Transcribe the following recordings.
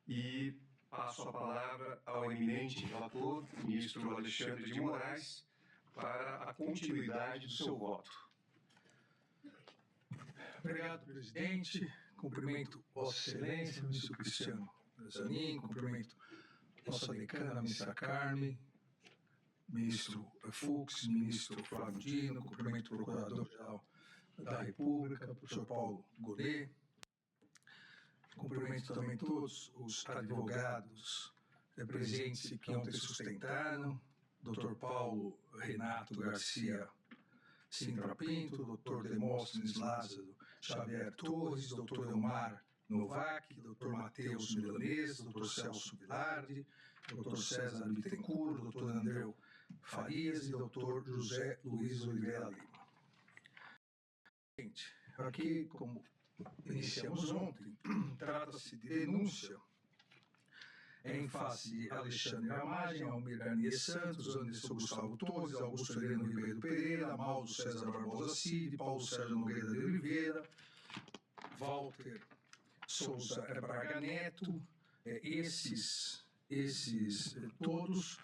e passo a palavra ao eminente relator, ministro Alexandre de Moraes, para a continuidade do seu voto. Obrigado, presidente. Cumprimento Vossa Excelência, ministro Cristiano Zanin, cumprimento nossa decana, ministra Carmen, ministro Fux, ministro Flávio Dino, cumprimento o Procurador-Geral da República, professor Paulo Gonet, cumprimento também todos os advogados presentes que ontem sustentaram, Dr. Paulo Renato Garcia Sintra Pinto, Dr. Demóstenes Lázaro Xavier Torres, Dr. Elmar Novak, Dr. Matheus Milanês, Dr. Celso Vilardi, Dr. César Bittencourt, Dr. Andreu Farias e Dr. José Luiz Oliveira Lima. Aqui, como iniciamos ontem, trata-se de denúncia em face de Alexandre Ramagem, Almir Garnier Santos, Anderson Gustavo Torres, Augusto Heleno Ribeiro Pereira, Mauro César Barbosa Cid, Paulo Sérgio Nogueira de Oliveira, Walter Souza Braga Neto, esses todos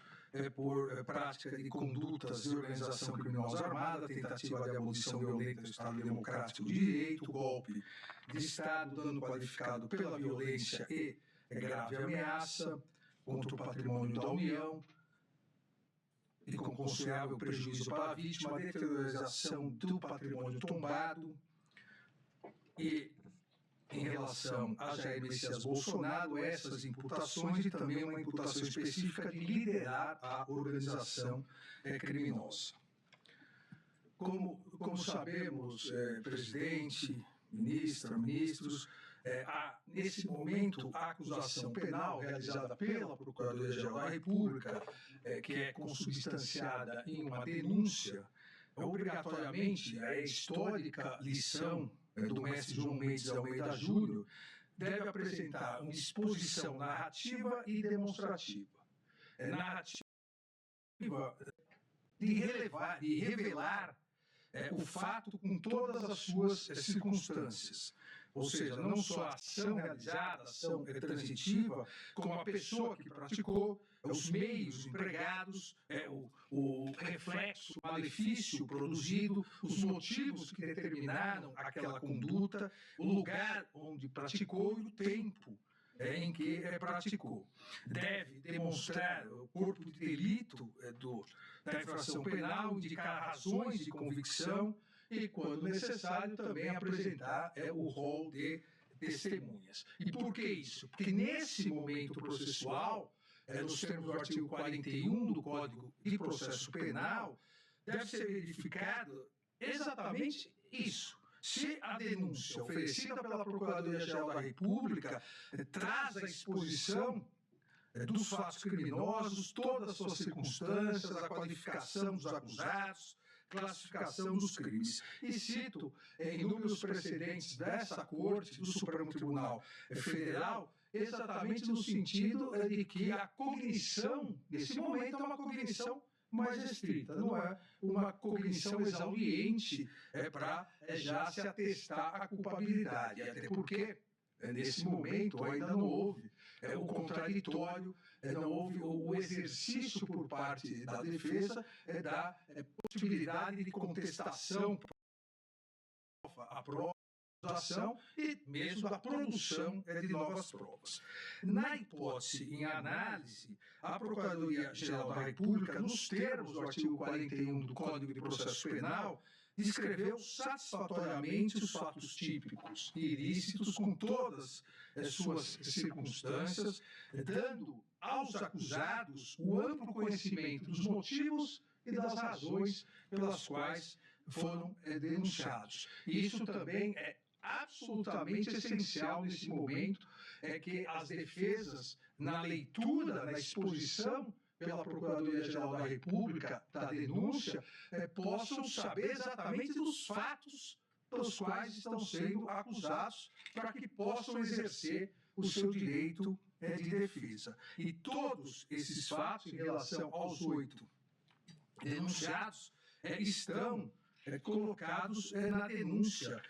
por prática de condutas de organização criminosa armada, tentativa de abolição violenta do Estado Democrático de Direito, golpe de Estado, dano qualificado pela violência e grave ameaça contra o patrimônio da União e com considerável prejuízo para a vítima, deteriorização do patrimônio tombado e em relação a Jair Messias Bolsonaro, essas imputações e também uma imputação específica de liderar a organização criminosa. Como sabemos, presidente, ministra, ministros, nesse momento a acusação penal realizada pela Procuradoria-Geral da República, que é consubstanciada em uma denúncia, obrigatoriamente a histórica lição do mestre João Mendes Almeida Júnior, deve apresentar uma exposição narrativa e demonstrativa. Narrativa de revelar o fato com todas as suas circunstâncias. Ou seja, não só a ação realizada, a ação transitiva, como a pessoa que praticou, os meios empregados, o reflexo, o malefício produzido, os motivos que determinaram aquela conduta, o lugar onde praticou e o tempo em que praticou. Deve demonstrar o corpo de delito da infração penal, indicar razões de convicção e, quando necessário, também apresentar o rol de testemunhas. E por que isso? Porque nesse momento processual, nos termos do artigo 41 do Código de Processo Penal, deve ser verificado exatamente isso. Se a denúncia oferecida pela Procuradoria-Geral da República traz a exposição dos fatos criminosos, todas as suas circunstâncias, a qualificação dos acusados, classificação dos crimes. E cito inúmeros precedentes dessa Corte, do Supremo Tribunal Federal, exatamente no sentido de que a cognição, nesse momento, é uma cognição mais restrita, não é uma cognição exauriente para já se atestar a culpabilidade, até porque nesse momento ainda não houve o contraditório, não houve o exercício por parte da defesa da possibilidade de contestação à prova e mesmo da produção de novas provas. Na hipótese em análise, a Procuradoria-Geral da República, nos termos do artigo 41 do Código de Processo Penal, descreveu satisfatoriamente os fatos típicos e ilícitos com todas as suas circunstâncias, dando aos acusados o amplo conhecimento dos motivos e das razões pelas quais foram denunciados. E isso também é absolutamente essencial nesse momento, que as defesas, na leitura, na exposição pela Procuradoria-Geral da República da denúncia, possam saber exatamente dos fatos pelos quais estão sendo acusados, para que possam exercer o seu direito de defesa. E todos esses fatos, em relação aos 8 denunciados, estão colocados na denúncia,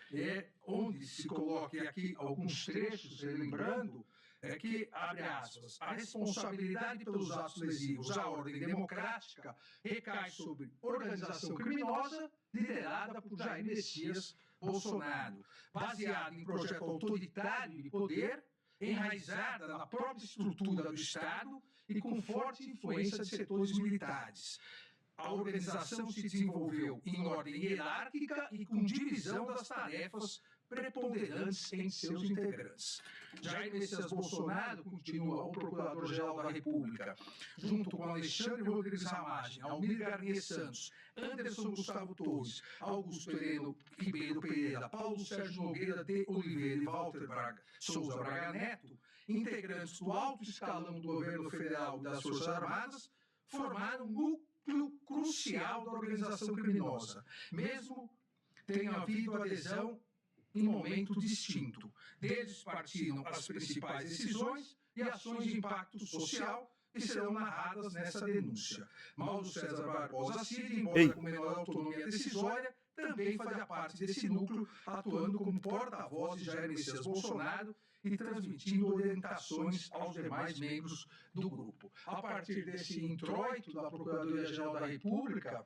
onde se coloca aqui alguns trechos, lembrando é que, abre aspas, a responsabilidade pelos atos lesivos à ordem democrática recai sobre organização criminosa liderada por Jair Messias Bolsonaro, baseada em projeto autoritário de poder, enraizada na própria estrutura do Estado e com forte influência de setores militares. A organização se desenvolveu em ordem hierárquica e com divisão das tarefas preponderantes em seus integrantes. Jair Messias Bolsonaro, continua o Procurador-Geral da República, junto com Alexandre Rodrigues Ramagem, Almir Garnier Santos, Anderson Gustavo Torres, Augusto Heleno Ribeiro Pereira, Paulo Sérgio Nogueira de Oliveira e Walter Souza Braga Neto, integrantes do alto escalão do governo federal e das Forças Armadas, formaram um núcleo crucial da organização criminosa, mesmo tenha havido adesão em momento distinto. Deles partiram as principais decisões e ações de impacto social que serão narradas nessa denúncia. Mauro César Barbosa Cid, embora com menor autonomia decisória, também fazia parte desse núcleo, atuando como porta-voz de Jair Messias Bolsonaro e transmitindo orientações aos demais membros do grupo. A partir desse introito da Procuradoria-Geral da República,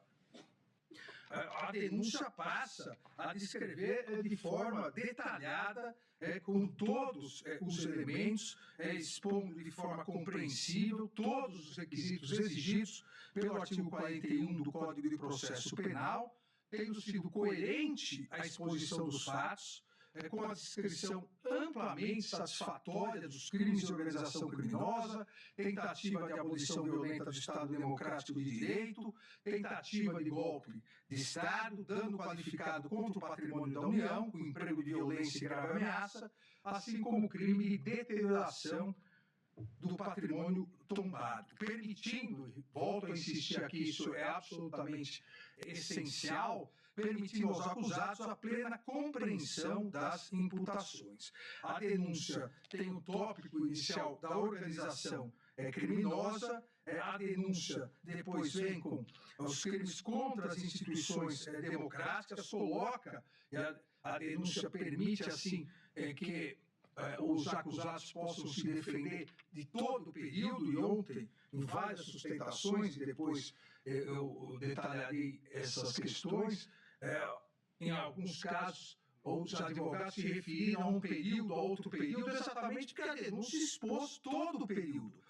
a denúncia passa a descrever de forma detalhada, com todos os elementos, expondo de forma compreensível todos os requisitos exigidos pelo artigo 41 do Código de Processo Penal, tendo sido coerente a exposição dos fatos, com a descrição amplamente satisfatória dos crimes de organização criminosa, tentativa de abolição violenta do Estado Democrático de Direito, tentativa de golpe de Estado, dano qualificado contra o patrimônio da União, com emprego de violência e grave ameaça, assim como crime de deterioração do patrimônio tombado, permitindo, volto a insistir aqui, isso é absolutamente essencial, permitindo aos acusados a plena compreensão das imputações. A denúncia tem o tópico inicial da organização criminosa, a denúncia depois vem com os crimes contra as instituições democráticas, coloca, a denúncia permite, assim, que os acusados possam se defender de todo o período, e ontem, em várias sustentações, e depois eu detalharei essas questões, em alguns casos, os advogados se referiram a um período, a outro período, exatamente porque a denúncia expôs todo o período.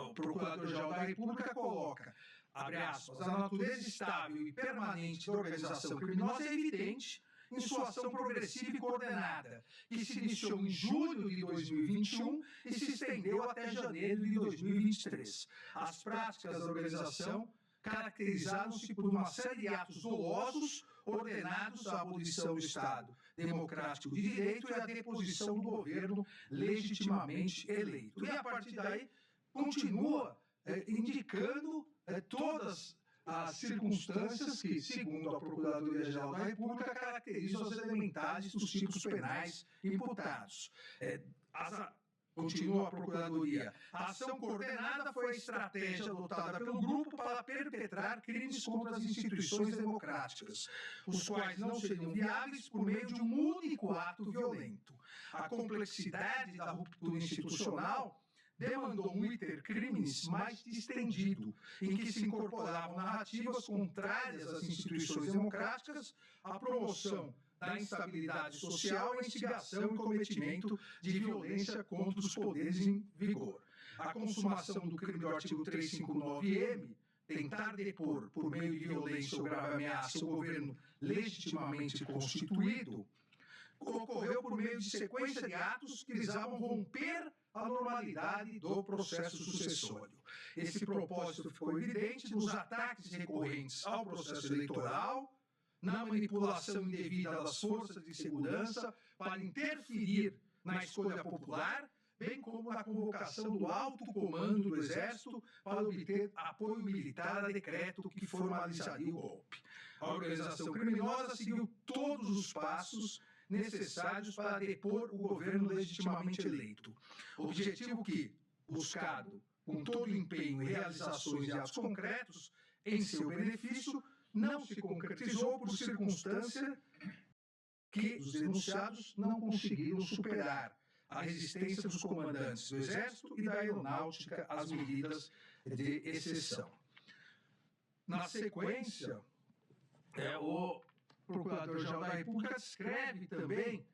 O Procurador-Geral da República coloca, abre aspas, a natureza estável e permanente da organização criminosa é evidente em sua ação progressiva e coordenada, que se iniciou em julho de 2021 e se estendeu até janeiro de 2023. As práticas da organização caracterizaram-se por uma série de atos dolosos ordenados à abolição do Estado Democrático de Direito e à deposição do governo legitimamente eleito. E, a partir daí, continua indicando todas as circunstâncias que, segundo a Procuradoria-Geral da República, caracterizam as elementares dos tipos penais imputados. Continua a Procuradoria. A ação coordenada foi a estratégia adotada pelo grupo para perpetrar crimes contra as instituições democráticas, os quais não seriam viáveis por meio de um único ato violento. A complexidade da ruptura institucional demandou um iter criminis mais distendido, em que se incorporavam narrativas contrárias às instituições democráticas, a promoção da instabilidade social, a instigação e cometimento de violência contra os poderes em vigor. A consumação do crime do artigo 359-M, tentar depor por meio de violência ou grave ameaça o governo legitimamente constituído, ocorreu por meio de sequência de atos que visavam romper a normalidade do processo sucessório. Esse propósito ficou evidente nos ataques recorrentes ao processo eleitoral, na manipulação indevida das forças de segurança para interferir na escolha popular, bem como na convocação do alto comando do Exército para obter apoio militar a decreto que formalizaria o golpe. A organização criminosa seguiu todos os passos necessários para depor o governo legitimamente eleito. Objetivo que, buscado com todo o empenho e realizações de atos concretos em seu benefício, não se concretizou por circunstância que os denunciados não conseguiram superar. a resistência dos comandantes do Exército e da Aeronáutica às medidas de exceção. Na sequência, o Procurador-Geral da República descreve também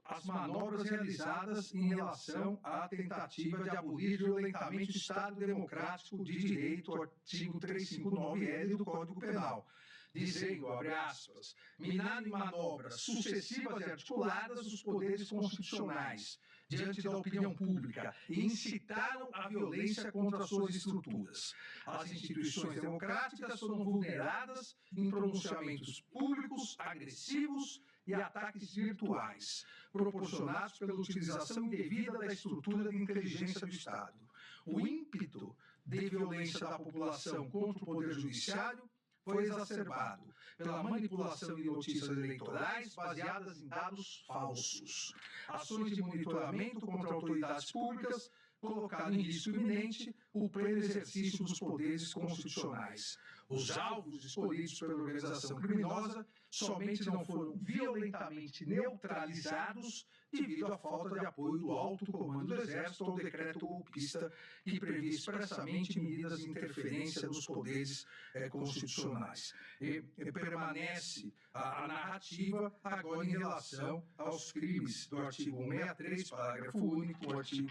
as manobras realizadas em relação à tentativa de abolir violentamente o Estado Democrático de Direito, o artigo 359-L do Código Penal, dizendo, abre aspas, minando em manobras sucessivas e articuladas os poderes constitucionais diante da opinião pública e incitaram a violência contra suas estruturas. As instituições democráticas foram vulneradas em pronunciamentos públicos, agressivos e ataques virtuais, proporcionados pela utilização indevida da estrutura de inteligência do Estado. O ímpeto de violência da população contra o Poder Judiciário foi exacerbado pela manipulação de notícias eleitorais baseadas em dados falsos. Ações de monitoramento contra autoridades públicas colocaram em risco iminente o pleno exercício dos poderes constitucionais. Os alvos escolhidos pela organização criminosa somente não foram violentamente neutralizados devido à falta de apoio do alto comando do Exército ao decreto golpista que previa expressamente medidas de interferência nos poderes constitucionais. E permanece a narrativa agora em relação aos crimes do artigo 163, parágrafo único, o artigo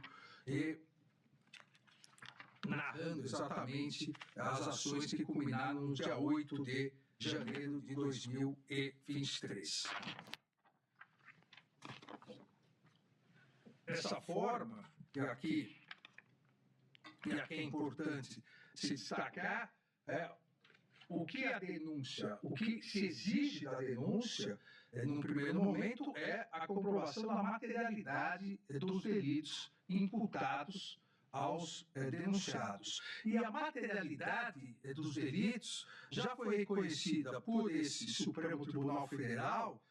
narrando exatamente as ações que culminaram no dia 8 de janeiro de 2023. Dessa forma, e aqui é importante se destacar, o que a denúncia, o que se exige da denúncia, num primeiro momento, é a comprovação da materialidade dos delitos imputados aos denunciados. E a materialidade dos delitos já foi reconhecida por esse Supremo Tribunal Federal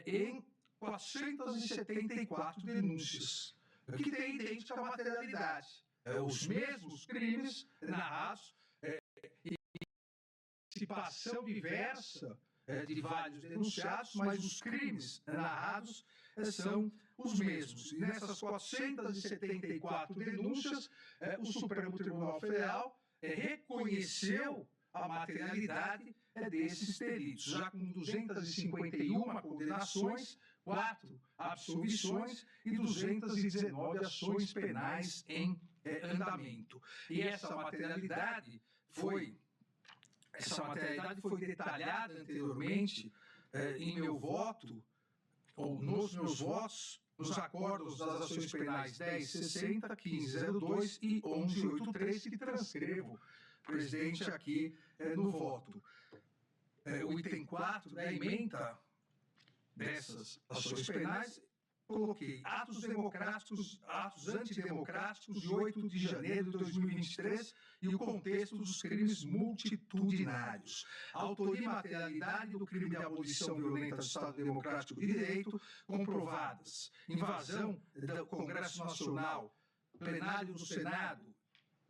em 474 denúncias, que têm idêntica materialidade. Os mesmos crimes narrados e participação diversa de vários denunciados, mas os crimes narrados são os mesmos. E nessas 474 denúncias, o Supremo Tribunal Federal reconheceu a materialidade desses delitos, já com 251 condenações, 4 absolvições e 219 ações penais em andamento. E essa materialidade foi detalhada anteriormente em meu voto, ou nos meus votos, nos acordos das ações penais 1060, 1502 e 1183, que transcrevo, presidente, aqui no voto. O item 4 da ementa dessas ações penais, coloquei atos democráticos, atos antidemocráticos de 8 de janeiro de 2023 e o contexto dos crimes multitudinários. A autoria e materialidade do crime de abolição violenta do Estado Democrático de Direito comprovadas. Invasão do Congresso Nacional, plenário do Senado,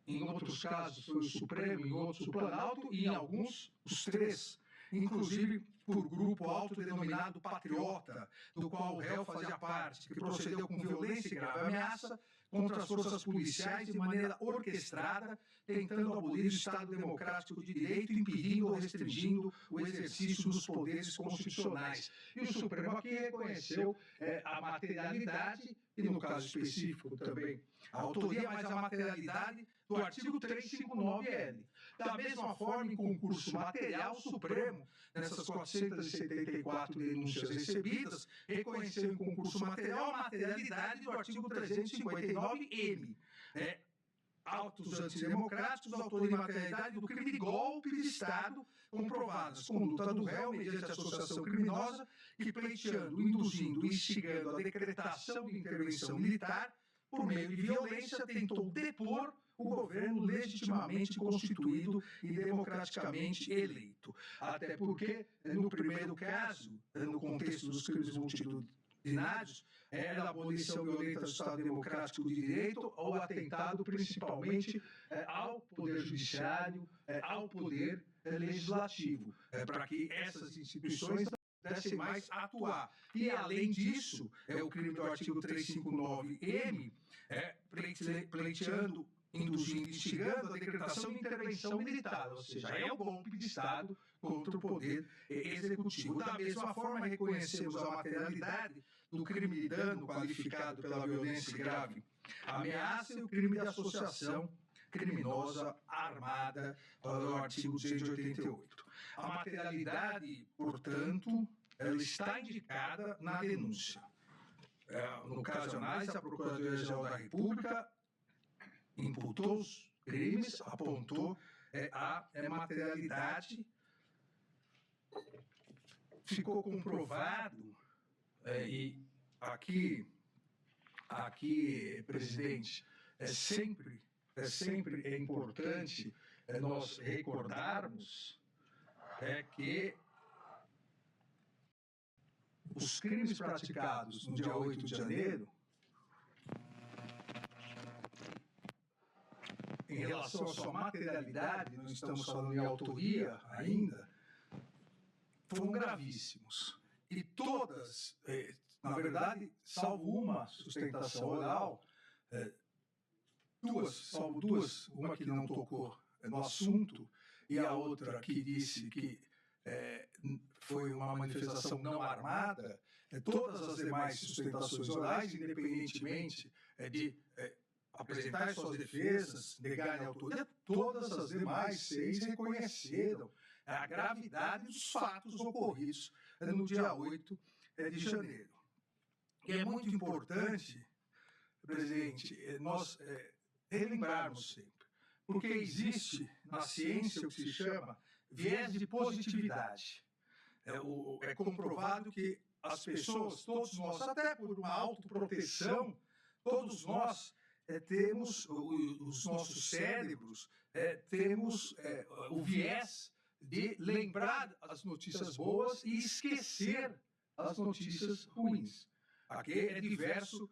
em outros casos foi o Supremo, em outros o Planalto e em alguns os três, inclusive por grupo autodenominado Patriota, do qual o réu fazia parte, que procedeu com violência e grave ameaça contra as forças policiais de maneira orquestrada, tentando abolir o Estado Democrático de Direito, impedindo ou restringindo o exercício dos poderes constitucionais. E o Supremo aqui reconheceu a materialidade, e no caso específico também a autoria, mas a materialidade do artigo 359-L. Da mesma forma, em concurso material, o Supremo, nessas 474 denúncias recebidas, reconheceu em concurso material a materialidade do artigo 359-M. Atos antidemocráticos, autoria e materialidade do crime de golpe de Estado comprovadas, conduta do réu mediante associação criminosa que, pleiteando, induzindo e instigando a decretação de intervenção militar por meio de violência, tentou depor o governo legitimamente constituído e democraticamente eleito. Até porque, no primeiro caso, no contexto dos crimes multitudinários, era a abolição violenta do Estado Democrático de Direito ou atentado principalmente ao Poder Judiciário, ao Poder Legislativo, para que essas instituições pudessem mais atuar. E, além disso, o crime do artigo 359-M, pleiteando, induzindo, instigando a decretação de intervenção militar, ou seja, é o golpe de Estado contra o poder executivo. Da mesma forma, reconhecemos a materialidade do crime de dano qualificado pela violência grave, ameaça e o crime de associação criminosa armada do artigo 288. A materialidade, portanto, ela está indicada na denúncia. No caso de análise, a Procuradoria-Geral da República imputou os crimes, apontou a materialidade, ficou comprovado, e aqui, presidente, é sempre importante nós recordarmos que os crimes praticados no dia 8 de janeiro, em relação à sua materialidade, não estamos falando em autoria ainda, foram gravíssimos. E todas, na verdade, salvo uma sustentação oral, salvo duas, uma que não tocou no assunto e a outra que disse que foi uma manifestação não armada, todas as demais sustentações orais, independentemente de apresentar suas defesas, negarem a autoria, todas as demais 6 reconheceram a gravidade dos fatos ocorridos no dia 8 de janeiro. E é muito importante, presidente, nós relembrarmos sempre, porque existe na ciência o que se chama viés de positividade. É comprovado que as pessoas, todos nós, até por uma autoproteção, todos nós temos, os nossos cérebros, temos o viés de lembrar as notícias boas e esquecer as notícias ruins. Aqui é diverso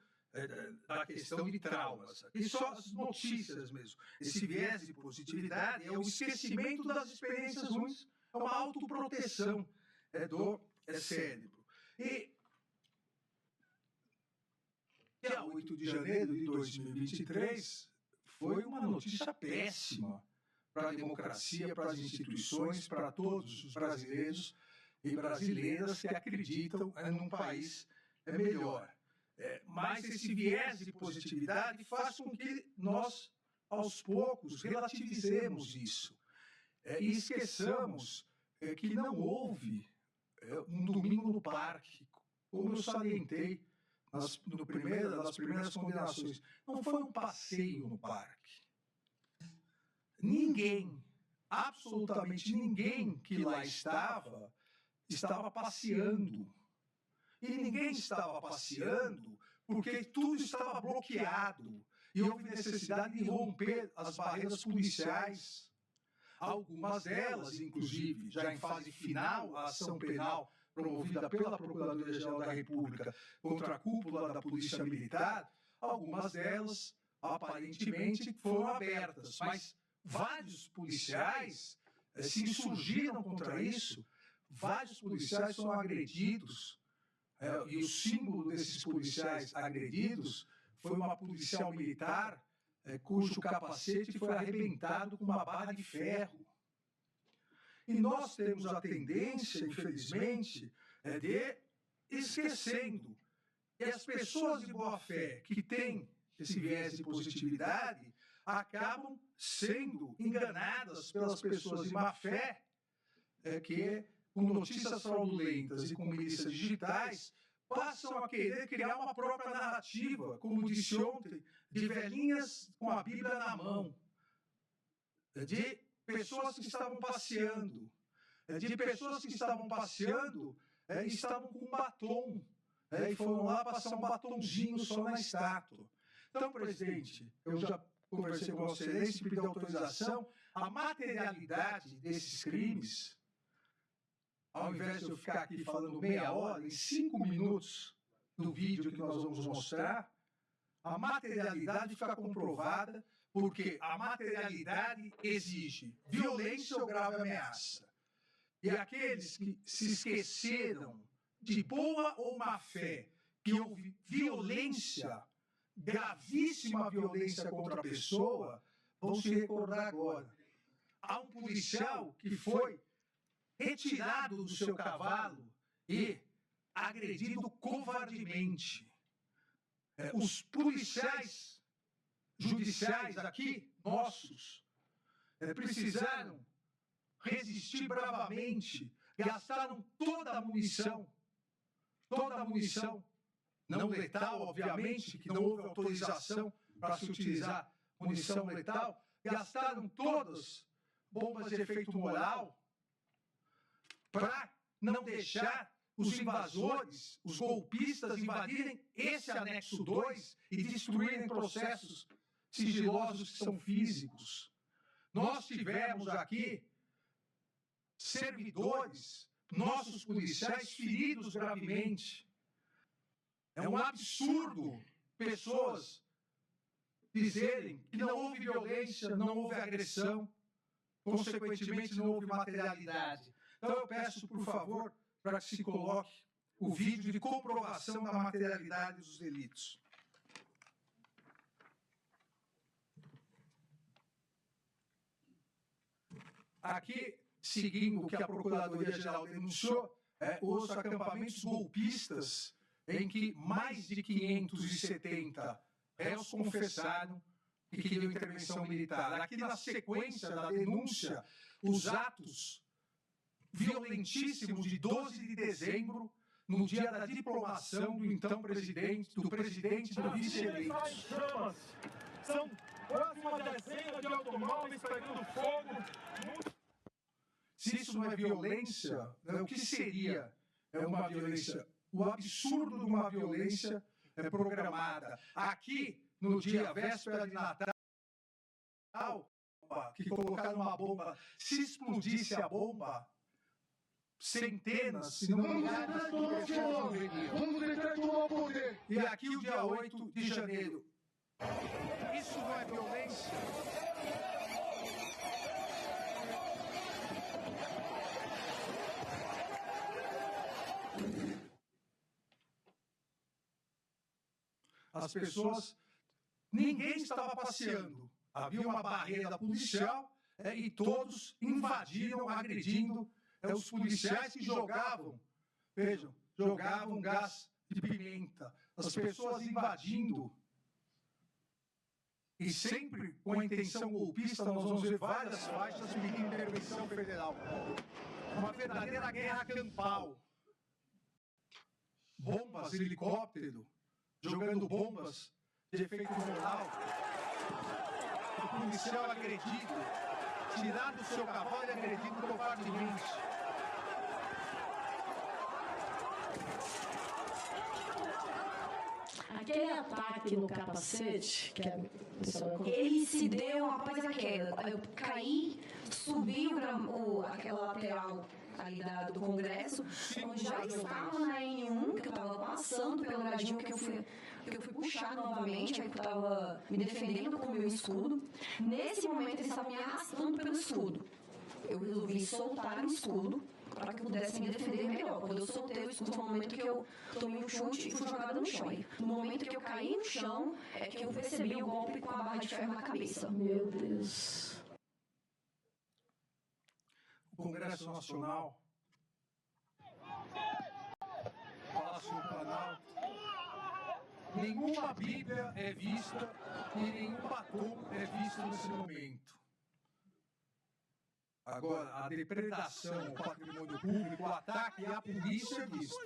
da questão de traumas. E só as notícias mesmo. Esse viés de positividade é o esquecimento das experiências ruins, é uma autoproteção do cérebro. E dia 8 de janeiro de 2023 foi uma notícia péssima para a democracia, para as instituições, para todos os brasileiros e brasileiras que acreditam num país melhor. Mas esse viés de positividade faz com que nós, aos poucos, relativizemos isso e esqueçamos que não houve um domingo no parque, como eu salientei nas primeiras condenações. Não foi um passeio no parque. Ninguém, absolutamente ninguém que lá estava passeando. E ninguém estava passeando porque tudo estava bloqueado e houve necessidade de romper as barreiras policiais. Algumas delas, inclusive, já em fase final, a ação penal promovida pela Procuradoria-Geral da República contra a cúpula da Polícia Militar, algumas delas, aparentemente, foram abertas, mas vários policiais se insurgiram contra isso, vários policiais foram agredidos, e o símbolo desses policiais agredidos foi uma policial militar cujo capacete foi arrebentado com uma barra de ferro. E nós temos a tendência, infelizmente, de esquecendo. E as pessoas de boa fé que têm esse viés de positividade acabam sendo enganadas pelas pessoas de má fé que, com notícias fraudulentas e com milícias digitais, passam a querer criar uma própria narrativa, como disse ontem, de velhinhas com a Bíblia na mão, de pessoas que estavam passeando, e estavam com um batom, e foram lá passar um batonzinho só na estátua. Então, presidente, eu já conversei com Vossa Excelência e pedi autorização. A materialidade desses crimes, ao invés de eu ficar aqui falando meia hora, em 5 minutos do vídeo que nós vamos mostrar, a materialidade fica comprovada, porque a materialidade exige violência ou grave ameaça. e aqueles que se esqueceram de boa ou má fé que houve violência, gravíssima violência contra a pessoa, vão se recordar agora. Há um policial que foi retirado do seu cavalo e agredido covardemente. Os policiais judiciais aqui, nossos, precisaram resistir bravamente, gastaram toda a munição, não letal, obviamente, que não houve autorização para se utilizar munição letal, gastaram todas bombas de efeito moral para não deixar os invasores, os golpistas invadirem esse anexo 2 e destruírem processos sigilosos que são físicos. Nós tivemos aqui servidores, nossos policiais feridos gravemente. É um absurdo pessoas dizerem que não houve violência, não houve agressão, consequentemente não houve materialidade. Então eu peço, por favor, para que se coloque o vídeo de comprovação da materialidade dos delitos. Aqui, seguindo o que a Procuradoria-Geral denunciou, os acampamentos golpistas, em que mais de 570 réus confessaram que queriam intervenção militar. Aqui, na sequência da denúncia, os atos violentíssimos de 12 de dezembro, no dia da diplomação do então presidente, do vice-eleito. São quase uma dezena de automóveis pegando fogo. Se isso não é violência, o que seria uma violência? O absurdo de uma violência programada. Aqui, no dia véspera de Natal, que colocaram uma bomba, se explodisse a bomba, centenas, se não milhares de pessoas morreriam. Vamos deixar tomar o poder. E aqui o dia 8 de janeiro. Isso não é violência? As pessoas, ninguém estava passeando. Havia uma barreira policial e todos invadiram, agredindo os policiais que jogavam, vejam, jogavam gás de pimenta. As pessoas invadindo. E sempre com a intenção golpista, nós vamos ver várias faixas pedindo intervenção federal. Uma verdadeira guerra campal. Bombas, helicóptero, jogando bombas de efeito moral. O policial agredido, tirado do seu cavalo e agredido covardemente. Aquele ataque no capacete, ele se deu após a queda. Eu caí, subi aquela lateral ali do Congresso, onde já estava na N1, que eu estava passando pelo gradinho que eu fui puxar novamente, aí eu estava me defendendo com o meu escudo. Nesse momento, eles estavam me arrastando pelo escudo. Eu resolvi soltar o escudo para que eu pudesse me defender melhor. Quando eu soltei o escudo, foi o momento que eu tomei um chute e fui jogada no chão. No momento que eu caí no chão, é que eu percebi o golpe com a barra de ferro na cabeça. Meu Deus. O Congresso Nacional, Palácio do Planalto, nenhuma Bíblia é vista e nenhum batom é visto nesse momento. Agora, a depredação ao patrimônio público, o ataque à polícia é visto.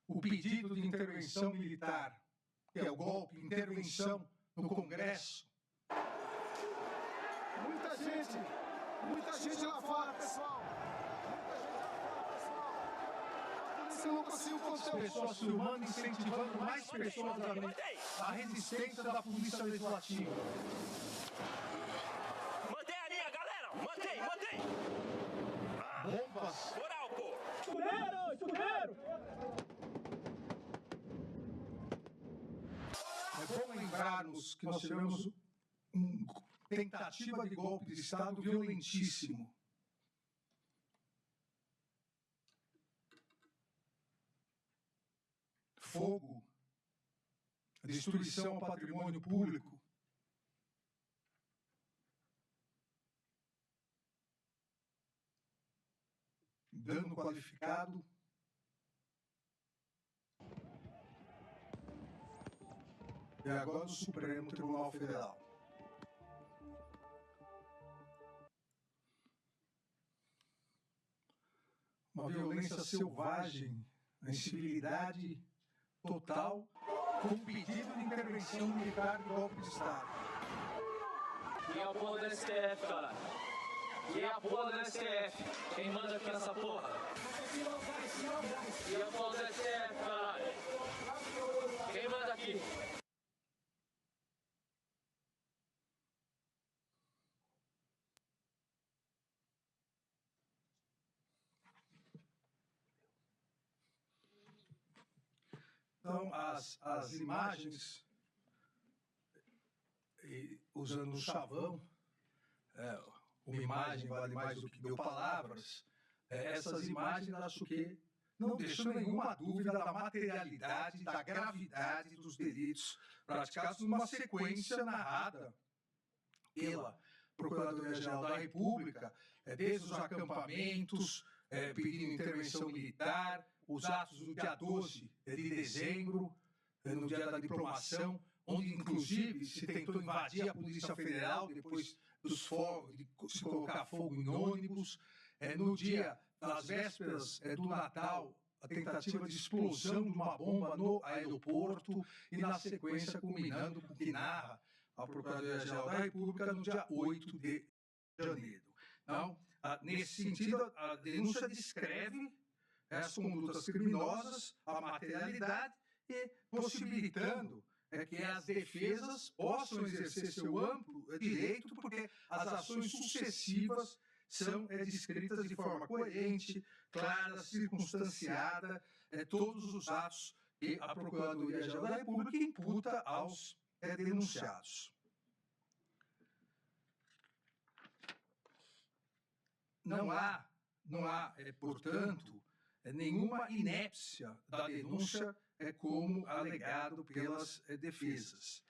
O pedido de intervenção militar, que é o golpe, intervenção no Congresso. Muita gente lá fora, pessoal. Não consigo conter. As pessoas filmando, incentivando mais pessoas a resistência da polícia legislativa. Mantém a linha, galera! Mantém! Bombas. Moral, pô! Escudeiro! É bom lembrarmos que nós tivemos uma tentativa de golpe de Estado violentíssimo. fogo, destruição ao patrimônio público, dano qualificado, e agora do Supremo Tribunal Federal. Uma violência selvagem, a incivilidade total, com pedido de intervenção militar de golpe de Estado. Quem é a porra do STF, cara? Quem é a porra do STF? Quem manda aqui nessa porra? Quem é a porra do STF, caralho? Quem manda aqui? Então, as imagens, usando o chavão, uma imagem vale mais do que 1000 palavras, essas imagens, acho que não deixam nenhuma dúvida da materialidade, da gravidade dos delitos praticados numa sequência narrada pela Procuradoria-Geral da República, desde os acampamentos, pedindo intervenção militar, os atos do dia 12 de dezembro, no dia da diplomação, onde, inclusive, se tentou invadir a Polícia Federal, depois dos fogos, de se colocar fogo em ônibus. No dia das vésperas do Natal, a tentativa de explosão de uma bomba no aeroporto, e, na sequência, culminando com o que narra a Procuradoria-Geral da República no dia 8 de janeiro. Então, nesse sentido, a denúncia descreve as condutas criminosas, a materialidade, e possibilitando que as defesas possam exercer seu amplo direito, porque as ações sucessivas são descritas de forma coerente, clara, circunstanciada, todos os atos que a Procuradoria-Geral da República imputa aos denunciados. Não há, portanto, nenhuma inépcia da denúncia como alegado pelas defesas,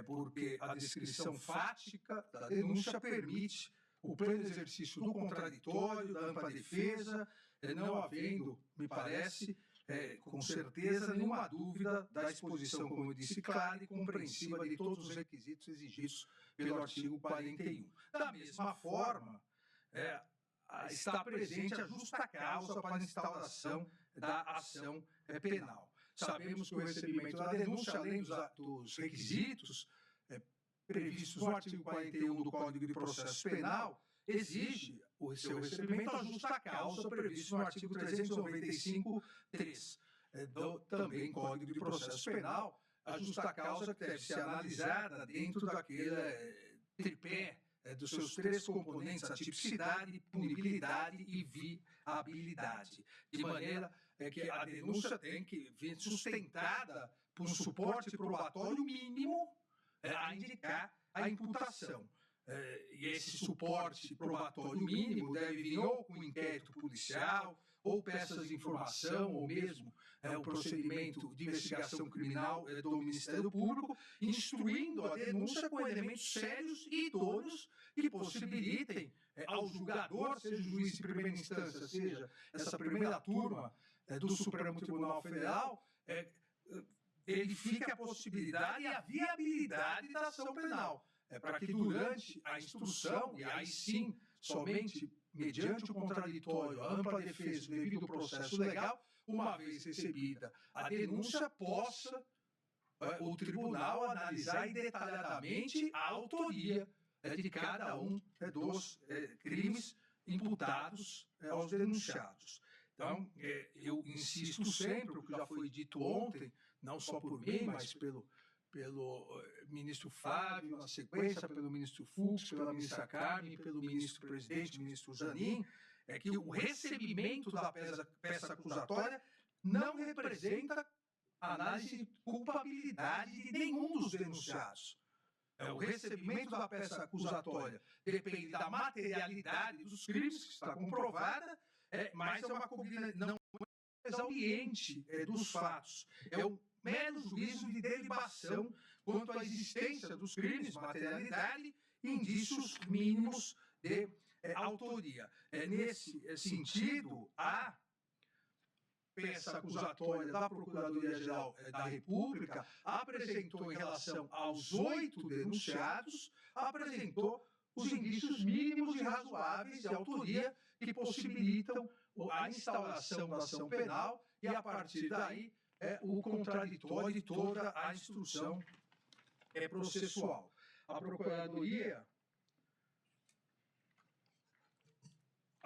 porque a descrição fática da denúncia permite o pleno exercício do contraditório, da ampla defesa, não havendo, me parece, com certeza, nenhuma dúvida da exposição, como eu disse, clara e compreensiva de todos os requisitos exigidos pelo artigo 41. Da mesma forma, está presente a justa causa para a instauração da ação penal. Sabemos que o recebimento da denúncia, além dos requisitos previstos no artigo 41 do Código de Processo Penal, exige o seu recebimento à justa causa previsto no artigo 395-3 do também Código de Processo Penal, a justa causa que deve ser analisada dentro daquele tripé dos seus 3 componentes, a tipicidade, punibilidade e viabilidade, de maneira que a denúncia tem que vir sustentada por um suporte probatório mínimo a indicar a imputação. E esse suporte probatório mínimo deve vir ou com inquérito policial, ou peças de informação, ou mesmo o procedimento de investigação criminal do Ministério Público, instruindo a denúncia com elementos sérios e idôneos que possibilitem ao julgador, seja o juiz de primeira instância, seja essa primeira turma do Supremo Tribunal Federal, verifique a possibilidade e a viabilidade da ação penal, para que durante a instrução, e aí sim, somente mediante o contraditório, a ampla defesa, o devido processo legal, uma vez recebida a denúncia, possa o tribunal analisar detalhadamente a autoria de cada um dos crimes imputados aos denunciados. Então, eu insisto sempre, o que já foi dito ontem, não só por mim, mas pelo ministro Flávio, na sequência, pelo ministro Fux, pela ministra Carmen, pelo ministro-presidente, ministro Zanin, é que o recebimento da peça acusatória não representa análise de culpabilidade de nenhum dos denunciados. O recebimento da peça acusatória depende da materialidade dos crimes, que está comprovada, mas é uma combinação, não exauriente dos fatos. É um mero juízo de delibação quanto à existência dos crimes, materialidade e indícios mínimos de autoria. Nesse sentido, a peça acusatória da Procuradoria-Geral da República apresentou, em relação aos 8 denunciados, apresentou os indícios mínimos e razoáveis de autoria que possibilitam a instauração da ação penal e, a partir daí, o contraditório de toda a instrução processual. A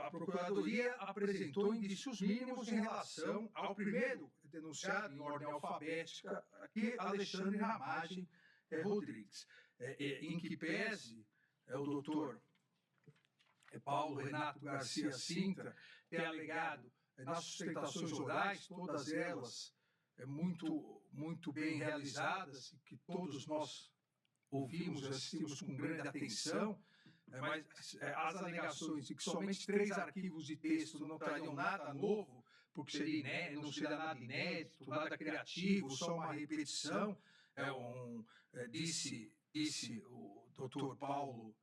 Procuradoria apresentou indícios mínimos em relação ao primeiro denunciado, em ordem alfabética, aqui, Alexandre Ramagem Rodrigues, em que pese o doutor Paulo Renato Garcia Sintra ter alegado nas sustentações orais, todas elas muito bem realizadas, que todos nós ouvimos e assistimos com grande atenção, mas as alegações de que somente 3 arquivos de texto não trariam nada novo, porque não seria nada inédito, nada criativo, só uma repetição, disse o doutor Paulo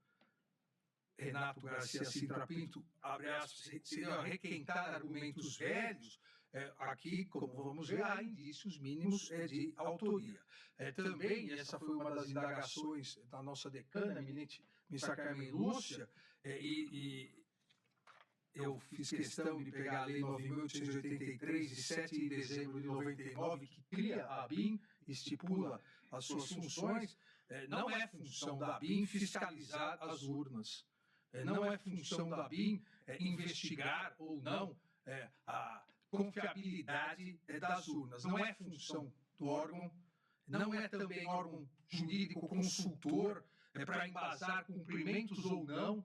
Renato Garcia Sintra Pinto, abre aspas, seria requentar argumentos velhos. Aqui, como vamos ver, há indícios mínimos de autoria. Também, essa foi uma das indagações da nossa decana, eminente ministra Carmen Lúcia, e eu fiz questão de pegar a Lei 9.883, de 7 de dezembro de 99, que cria a ABIN, estipula as suas funções. Não é função da ABIN fiscalizar as urnas. Não é função da ABIN investigar ou não a confiabilidade das urnas. Não é função do órgão, não é também órgão jurídico consultor para embasar cumprimentos ou não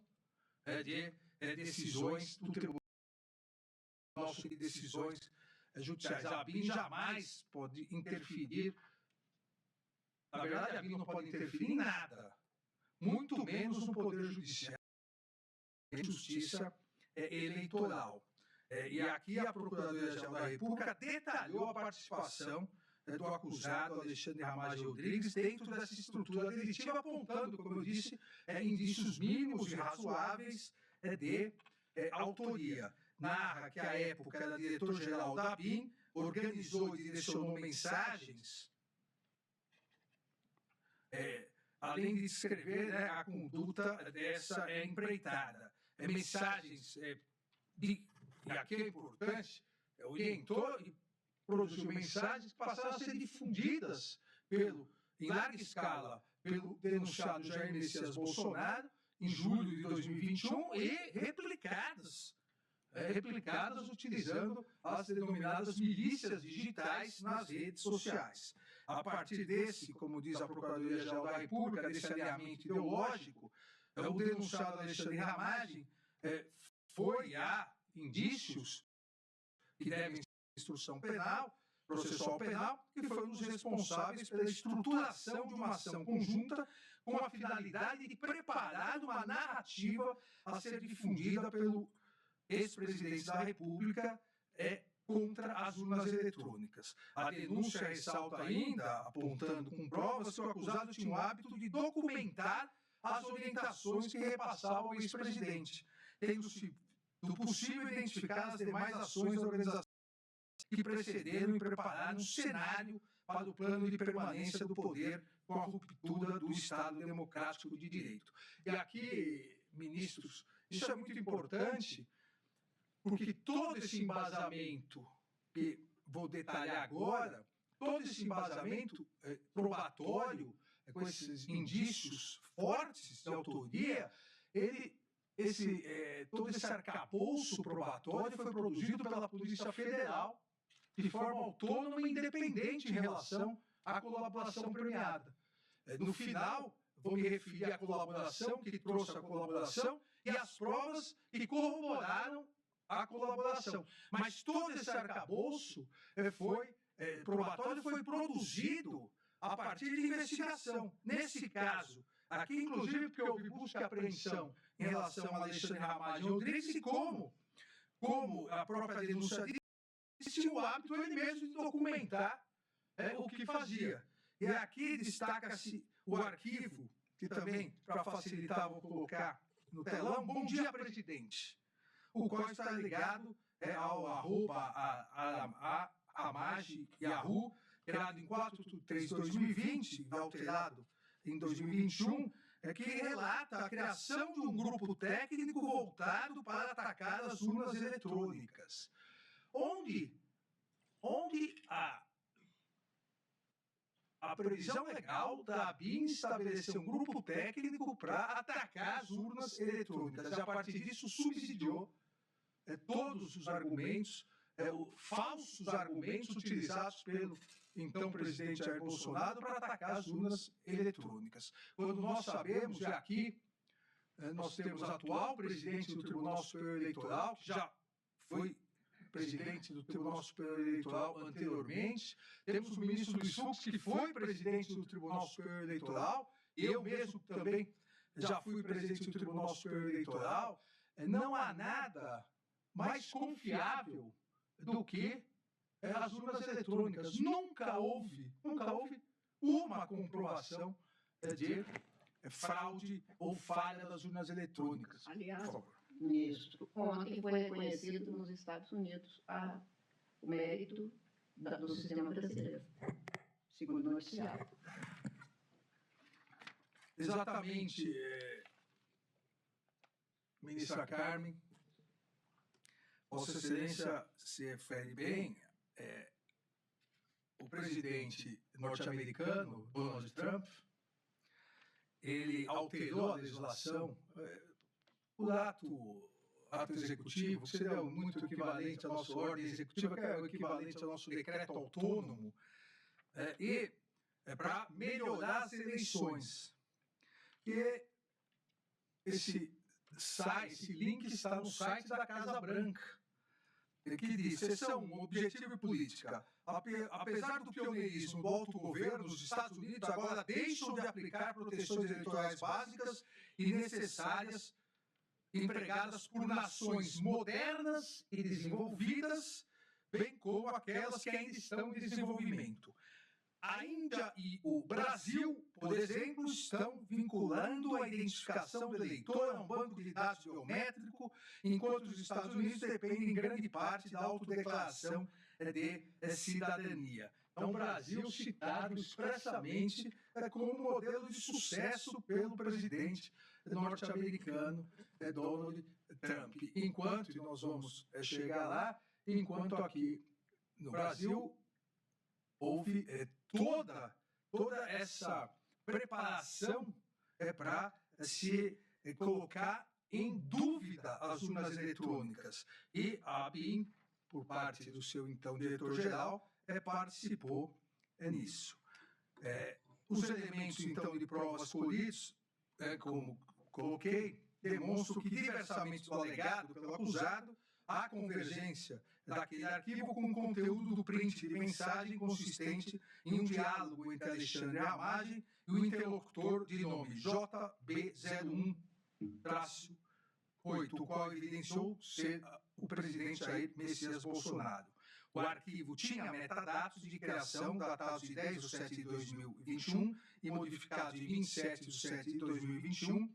de decisões do Tribunal de Decisões Judiciais. A ABIN jamais pode interferir, na verdade a ABIN não pode interferir em nada, muito menos no Poder Judiciário e Justiça Eleitoral. E aqui a Procuradoria-Geral da República detalhou a participação do acusado Alexandre Ramagem Rodrigues dentro dessa estrutura delitiva, apontando, como eu disse, indícios mínimos e razoáveis de autoria. Narra que, à época, era diretor-geral da ABIN, organizou e direcionou mensagens, além de descrever a conduta dessa empreitada. Mensagens e aqui é importante, orientou e produziu mensagens que passaram a ser difundidas em larga escala pelo denunciado Jair Messias Bolsonaro em julho de 2021 e replicadas utilizando as denominadas milícias digitais nas redes sociais. A partir desse, como diz a Procuradoria-Geral da República, desse alinhamento ideológico, o denunciado Alexandre Ramagem foi a indícios que devem ser instrução penal, processual penal, que foi um dos responsáveis pela estruturação de uma ação conjunta com a finalidade de preparar uma narrativa a ser difundida pelo ex-presidente da República contra as urnas eletrônicas. A denúncia ressalta ainda, apontando com provas, que o acusado tinha o hábito de documentar as orientações que repassava ao ex-presidente, tendo-se do possível identificar as demais ações da organização que precederam e prepararam um cenário para o plano de permanência do poder com a ruptura do Estado Democrático de Direito. E aqui, ministros, isso é muito importante, porque todo esse embasamento, que vou detalhar agora, todo esse embasamento probatório, com esses indícios fortes de autoria, todo esse arcabouço probatório foi produzido pela Polícia Federal de forma autônoma e independente em relação à colaboração premiada. No final, vou me referir à colaboração, que trouxe a colaboração, e às provas que corroboraram a colaboração. Mas todo esse arcabouço probatório foi produzido a partir de investigação. Nesse caso, aqui inclusive porque houve busca e apreensão em relação a Alexandre Ramagem Rodrigues, e como a própria denúncia tinha o hábito ele mesmo de documentar o que fazia. E aqui destaca-se o arquivo, que também, para facilitar, vou colocar no telão, Bom Dia Presidente, o qual está ligado ao @amage Yahoo, criado em 4/3/2020, alterado em 2021, que relata a criação de um grupo técnico voltado para atacar as urnas eletrônicas, onde a previsão legal da ABIN estabeleceu um grupo técnico para atacar as urnas eletrônicas. E, a partir disso, subsidiou todos os argumentos, falsos argumentos utilizados pelo então presidente Jair Bolsonaro para atacar as urnas eletrônicas. Quando nós sabemos, já aqui, nós temos o atual presidente do Tribunal Superior Eleitoral, que já foi presidente do Tribunal Superior Eleitoral anteriormente, temos o ministro Luiz Fux, que foi presidente do Tribunal Superior Eleitoral, eu mesmo também já fui presidente do Tribunal Superior Eleitoral. Não há nada mais confiável do que as urnas eletrônicas. Nunca houve uma comprovação de fraude ou falha das urnas eletrônicas. Aliás, ministro, ontem foi reconhecido nos Estados Unidos o mérito do sistema brasileiro, segundo o noticiário. Exatamente, ministra Carmen. Vossa Excelência se refere bem, o presidente norte-americano, Donald Trump, ele alterou a legislação, o ato executivo, que seria muito equivalente à nossa ordem executiva, que é o equivalente ao nosso decreto autônomo, para melhorar as eleições. E esse link está no site da Casa Branca, que diz: seção Objetivo e Política. Apesar do pioneirismo do autogoverno, os Estados Unidos agora deixam de aplicar proteções eleitorais básicas e necessárias empregadas por nações modernas e desenvolvidas, bem como aquelas que ainda estão em desenvolvimento. A Índia e o Brasil, por exemplo, estão vinculando a identificação do eleitor a um banco de dados biométrico, enquanto os Estados Unidos dependem em grande parte da autodeclaração de cidadania. Então, o Brasil citado expressamente como modelo de sucesso pelo presidente norte-americano Donald Trump. Enquanto, e nós vamos chegar lá, enquanto aqui no Brasil houve toda essa preparação para se colocar em dúvida as urnas eletrônicas. E a ABIN, por parte do seu então diretor-geral, participou nisso. Os elementos, então, de provas colhidos, como coloquei, demonstram que, diversamente do alegado pelo acusado, há convergência daquele arquivo com o conteúdo do print de mensagem consistente em um diálogo entre Alexandre Ramagem e o interlocutor de nome JB01-8, o qual evidenciou ser o presidente Jair Messias Bolsonaro. O arquivo tinha metadados de criação datados de 10/7/2021 e modificados de 27/7/2021,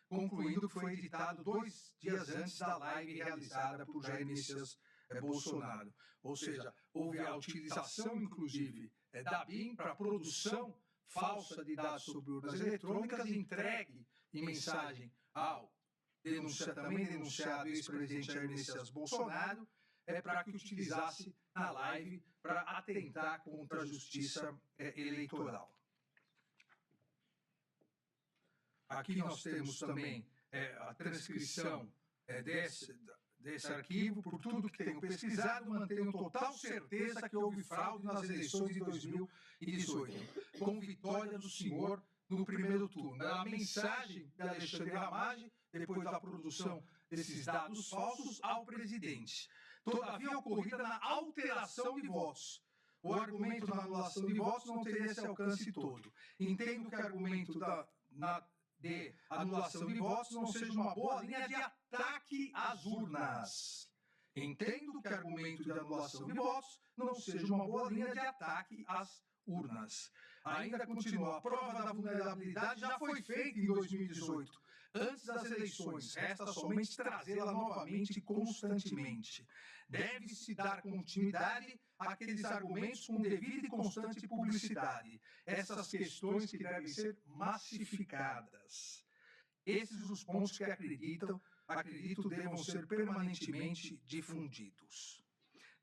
concluindo que foi editado 2 dias antes da live realizada por Jair Messias Bolsonaro. Ou seja, houve a utilização, inclusive, da ABIN para a produção falsa de dados sobre urnas eletrônicas, entregue em mensagem ao também denunciado ex-presidente Jair Messias Bolsonaro, para que utilizasse na live para atentar contra a justiça eleitoral. Aqui nós temos também a transcrição desse arquivo. Por tudo que tenho pesquisado, mantenho total certeza que houve fraude nas eleições de 2018, com vitória do senhor no primeiro turno. A mensagem de Alexandre Ramagem, depois da produção desses dados falsos, ao presidente. Todavia, ocorrida na alteração de votos. O argumento da anulação de votos não teria esse alcance todo. Entendo que o argumento de anulação de votos não seja uma boa linha de ataque às urnas. Entendo que o argumento de anulação de votos não seja uma boa linha de ataque às urnas. Ainda continua, a prova da vulnerabilidade já foi feita em 2018, antes das eleições, resta somente trazê-la novamente e constantemente. Deve-se dar continuidade àqueles argumentos com devida e constante publicidade, essas questões que devem ser massificadas. Esses os pontos que acredito devam ser permanentemente difundidos.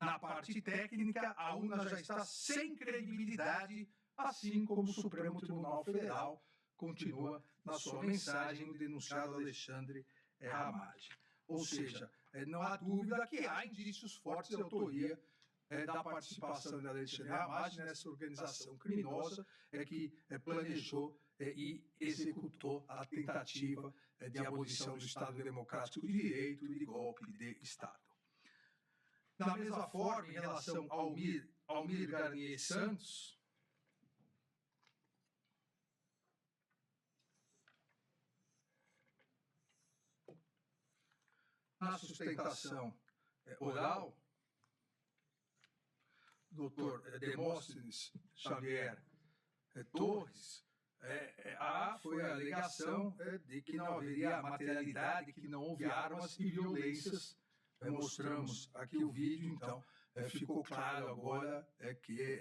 Na parte técnica, a urna já está sem credibilidade, assim como o Supremo Tribunal Federal continua na sua mensagem o denunciado Alexandre Ramagem. Ou seja, não há dúvida que há indícios fortes de autoria da participação de Alexandre Ramagem nessa organização criminosa que planejou e executou a tentativa de abolição do Estado Democrático de Direito e de golpe de Estado. Da mesma forma, em relação ao Almir Garnier Santos, na sustentação oral, doutor Demóstenes Xavier Torres, foi a alegação de que não haveria materialidade, que não houve armas e violências. Mostramos aqui o vídeo, então ficou claro agora que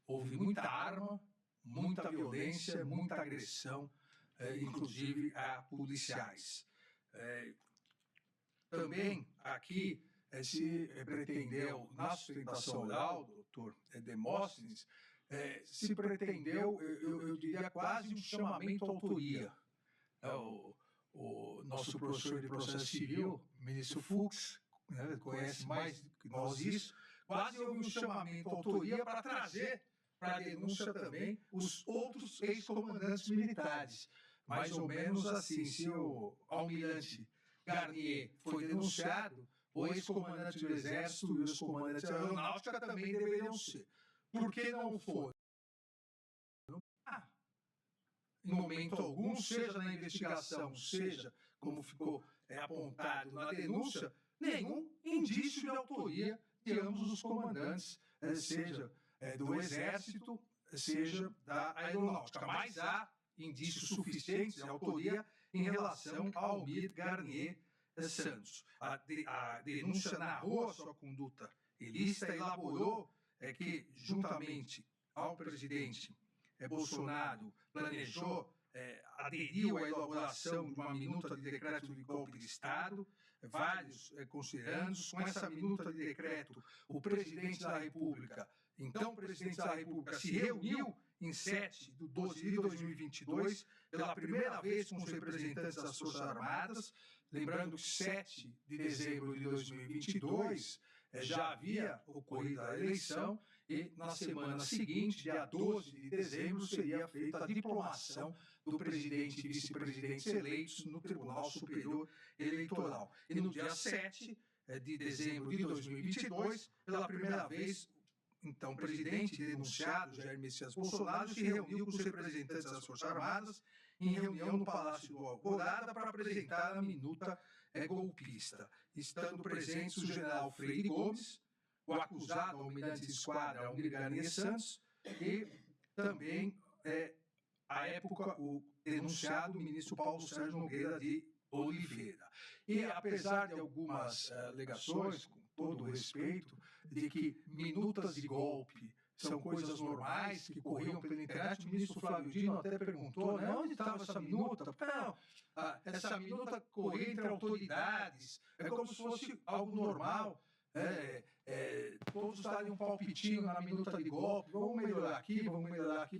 houve muita arma, muita violência, muita agressão, inclusive a policiais. Também aqui se pretendeu, na sustentação oral, doutor Demóstenes, se pretendeu, eu diria, quase um chamamento à autoria. O nosso professor de processo civil, ministro Fux, conhece mais do que nós isso, quase houve um chamamento à autoria para trazer para a denúncia também os outros ex-comandantes militares. Mais ou menos assim, se o almirante Garnier foi denunciado, o ex-comandante do Exército e os comandantes da Aeronáutica também deveriam ser. Por que não foram? Em momento algum, seja na investigação, seja como ficou apontado na denúncia, nenhum indício de autoria de ambos os comandantes, seja do Exército, seja da Aeronáutica. Mas há indícios suficientes de autoria em relação ao Almir Garnier Santos. A denúncia narrou a sua conduta ilícita, elaborou que, juntamente ao presidente Bolsonaro, planejou, aderiu à elaboração de uma minuta de decreto de golpe de Estado, vários considerandos. Com essa minuta de decreto, o presidente da República, então presidente da República, se reuniu em 7/12 de 2022, pela primeira vez com os representantes das Forças Armadas. Lembrando que 7 de dezembro de 2022 já havia ocorrido a eleição e na semana seguinte, dia 12 de dezembro, seria feita a diplomação do presidente e vice-presidentes eleitos no Tribunal Superior Eleitoral. E no dia 7 de dezembro de 2022, pela primeira vez, então, o presidente denunciado, Jair Messias Bolsonaro, se reuniu com os representantes das Forças Armadas em reunião no Palácio do Alvorada para apresentar a minuta golpista, estando presentes o general Freire Gomes, o acusado, almirante de esquadra Almir Garnier Santos, e também, à época, o denunciado ministro Paulo Sérgio Nogueira de Oliveira. E, apesar de algumas alegações, com todo o respeito, de que minutas de golpe são coisas normais que corriam pela internet, o ministro Flávio Dino até perguntou, né, onde estava essa minuta? Não, essa minuta corria entre autoridades, como se fosse algo normal, todos darem um palpitinho na minuta de golpe, vamos melhorar aqui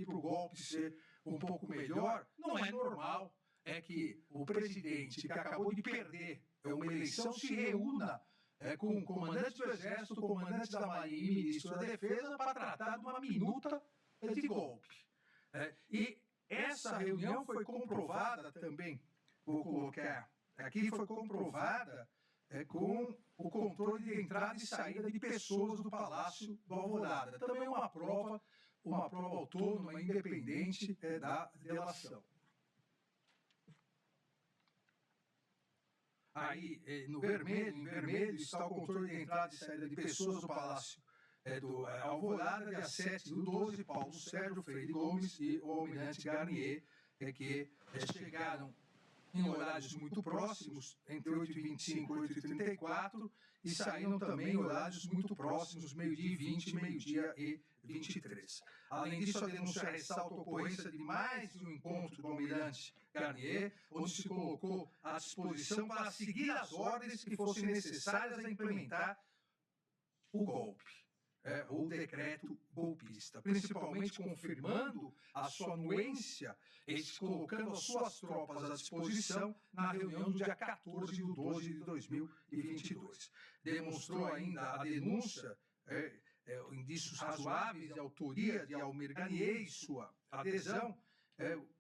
para o golpe ser um pouco melhor. Não é normal, que o presidente que acabou de perder uma eleição se reúna com o comandante do Exército, o comandante da Marinha e ministro da Defesa para tratar de uma minuta de golpe. E essa reunião foi comprovada também, vou colocar aqui, foi comprovada com o controle de entrada e saída de pessoas do Palácio do Alvorada. Também uma prova autônoma, independente da delação. Aí, em vermelho, está o controle de entrada e saída de pessoas do Palácio do Alvorada, dia 7/12, Paulo Sérgio Freire Gomes e o almirante Garnier, que chegaram em horários muito próximos, entre 8h25 e 8h34, e saíram também em horários muito próximos, meio-dia e 20 e meio-dia e 23. Além disso, a denúncia ressalta a ocorrência de mais de um encontro do almirante Garnier, onde se colocou à disposição para seguir as ordens que fossem necessárias a implementar o golpe, o decreto golpista, principalmente confirmando a sua anuência e colocando as suas tropas à disposição na reunião do dia 14/12/2022. Demonstrou ainda a denúncia indícios razoáveis de autoria de Almir Garnier e sua adesão,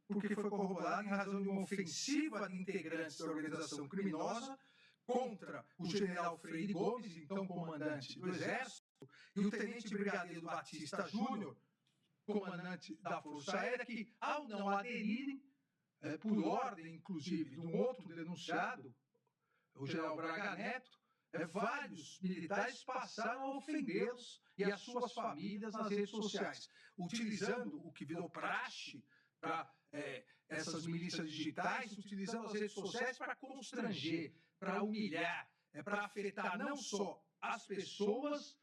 porque foi corroborado em razão de uma ofensiva de integrantes da organização criminosa contra o general Freire Gomes, então comandante do Exército, e o tenente brigadeiro Batista Júnior, comandante da Força Aérea, que, ao não aderirem, por ordem, inclusive, de um outro denunciado, o general Braga Neto, vários militares passaram a ofendê-los e as suas famílias nas redes sociais, utilizando o que virou praxe para essas milícias digitais, utilizando as redes sociais para constranger, para humilhar, para afetar não só as pessoas,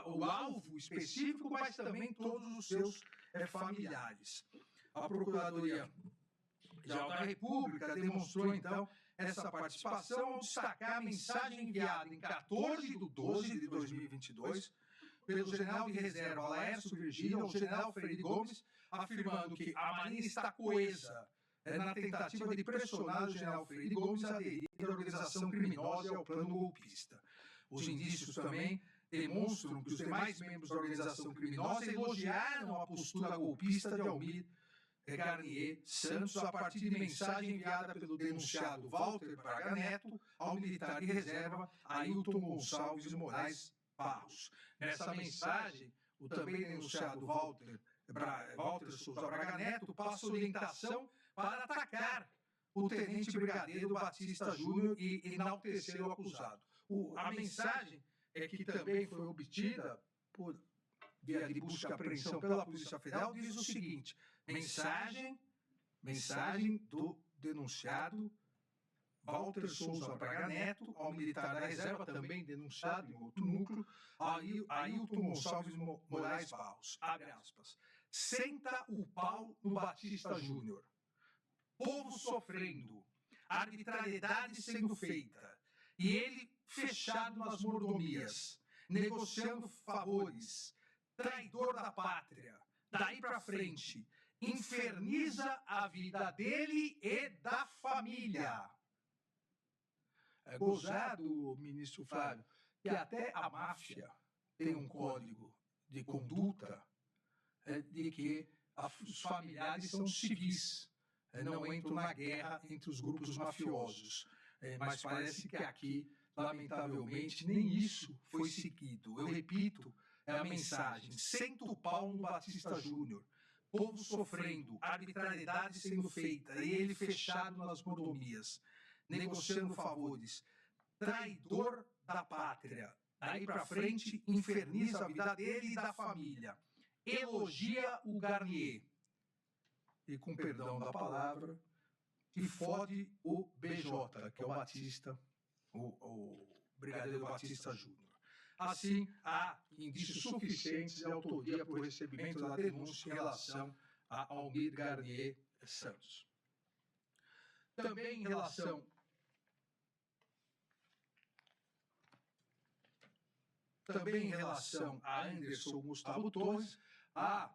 o alvo específico, mas também todos os seus familiares. A Procuradoria-Geral da República demonstrou, então, essa participação ao destacar a mensagem enviada em 14/12/2022 pelo general de reserva Laércio Virgílio ao general Freire Gomes, afirmando que a Marinha está coesa na tentativa de pressionar o general Freire Gomes a aderir à organização criminosa e ao plano golpista. Os indícios também demonstram que os demais membros da organização criminosa elogiaram a postura golpista de Almir Garnier Santos a partir de mensagem enviada pelo denunciado Walter Braga Neto ao militar de reserva Ailton Gonçalves Moraes Barros. Nessa mensagem, o também denunciado Walter Souza Braga Neto passa orientação para atacar o tenente brigadeiro Batista Júnior e enaltecer o acusado. A mensagem que também foi obtida por via de busca e apreensão pela Polícia Federal, diz o seguinte: mensagem do denunciado Walter Souza Braga Neto ao militar da reserva, também denunciado em outro núcleo, Ailton Gonçalves Moraes Barros, abre aspas, senta o pau no Batista Júnior, povo sofrendo, arbitrariedade sendo feita, e ele fechado nas mordomias, negociando favores, traidor da pátria, daí para frente, inferniza a vida dele e da família. É gozado, ministro Flávio, que até a máfia tem um código de conduta de que os familiares são civis, não entram na guerra entre os grupos mafiosos. Mas parece que aqui, lamentavelmente, nem isso foi seguido. Eu repito a mensagem: senta o pau no Batista Júnior, povo sofrendo, arbitrariedade sendo feita, e ele fechado nas mordomias, negociando favores, traidor da pátria, daí para frente inferniza a vida dele e da família, elogia o Garnier, e com perdão da palavra, e fode o BJ, que é o Batista, o brigadeiro Batista Júnior. Assim, há indícios suficientes de autoria para o recebimento da denúncia em relação a Almir Garnier Santos. Também em relação a Anderson Gustavo Torres, há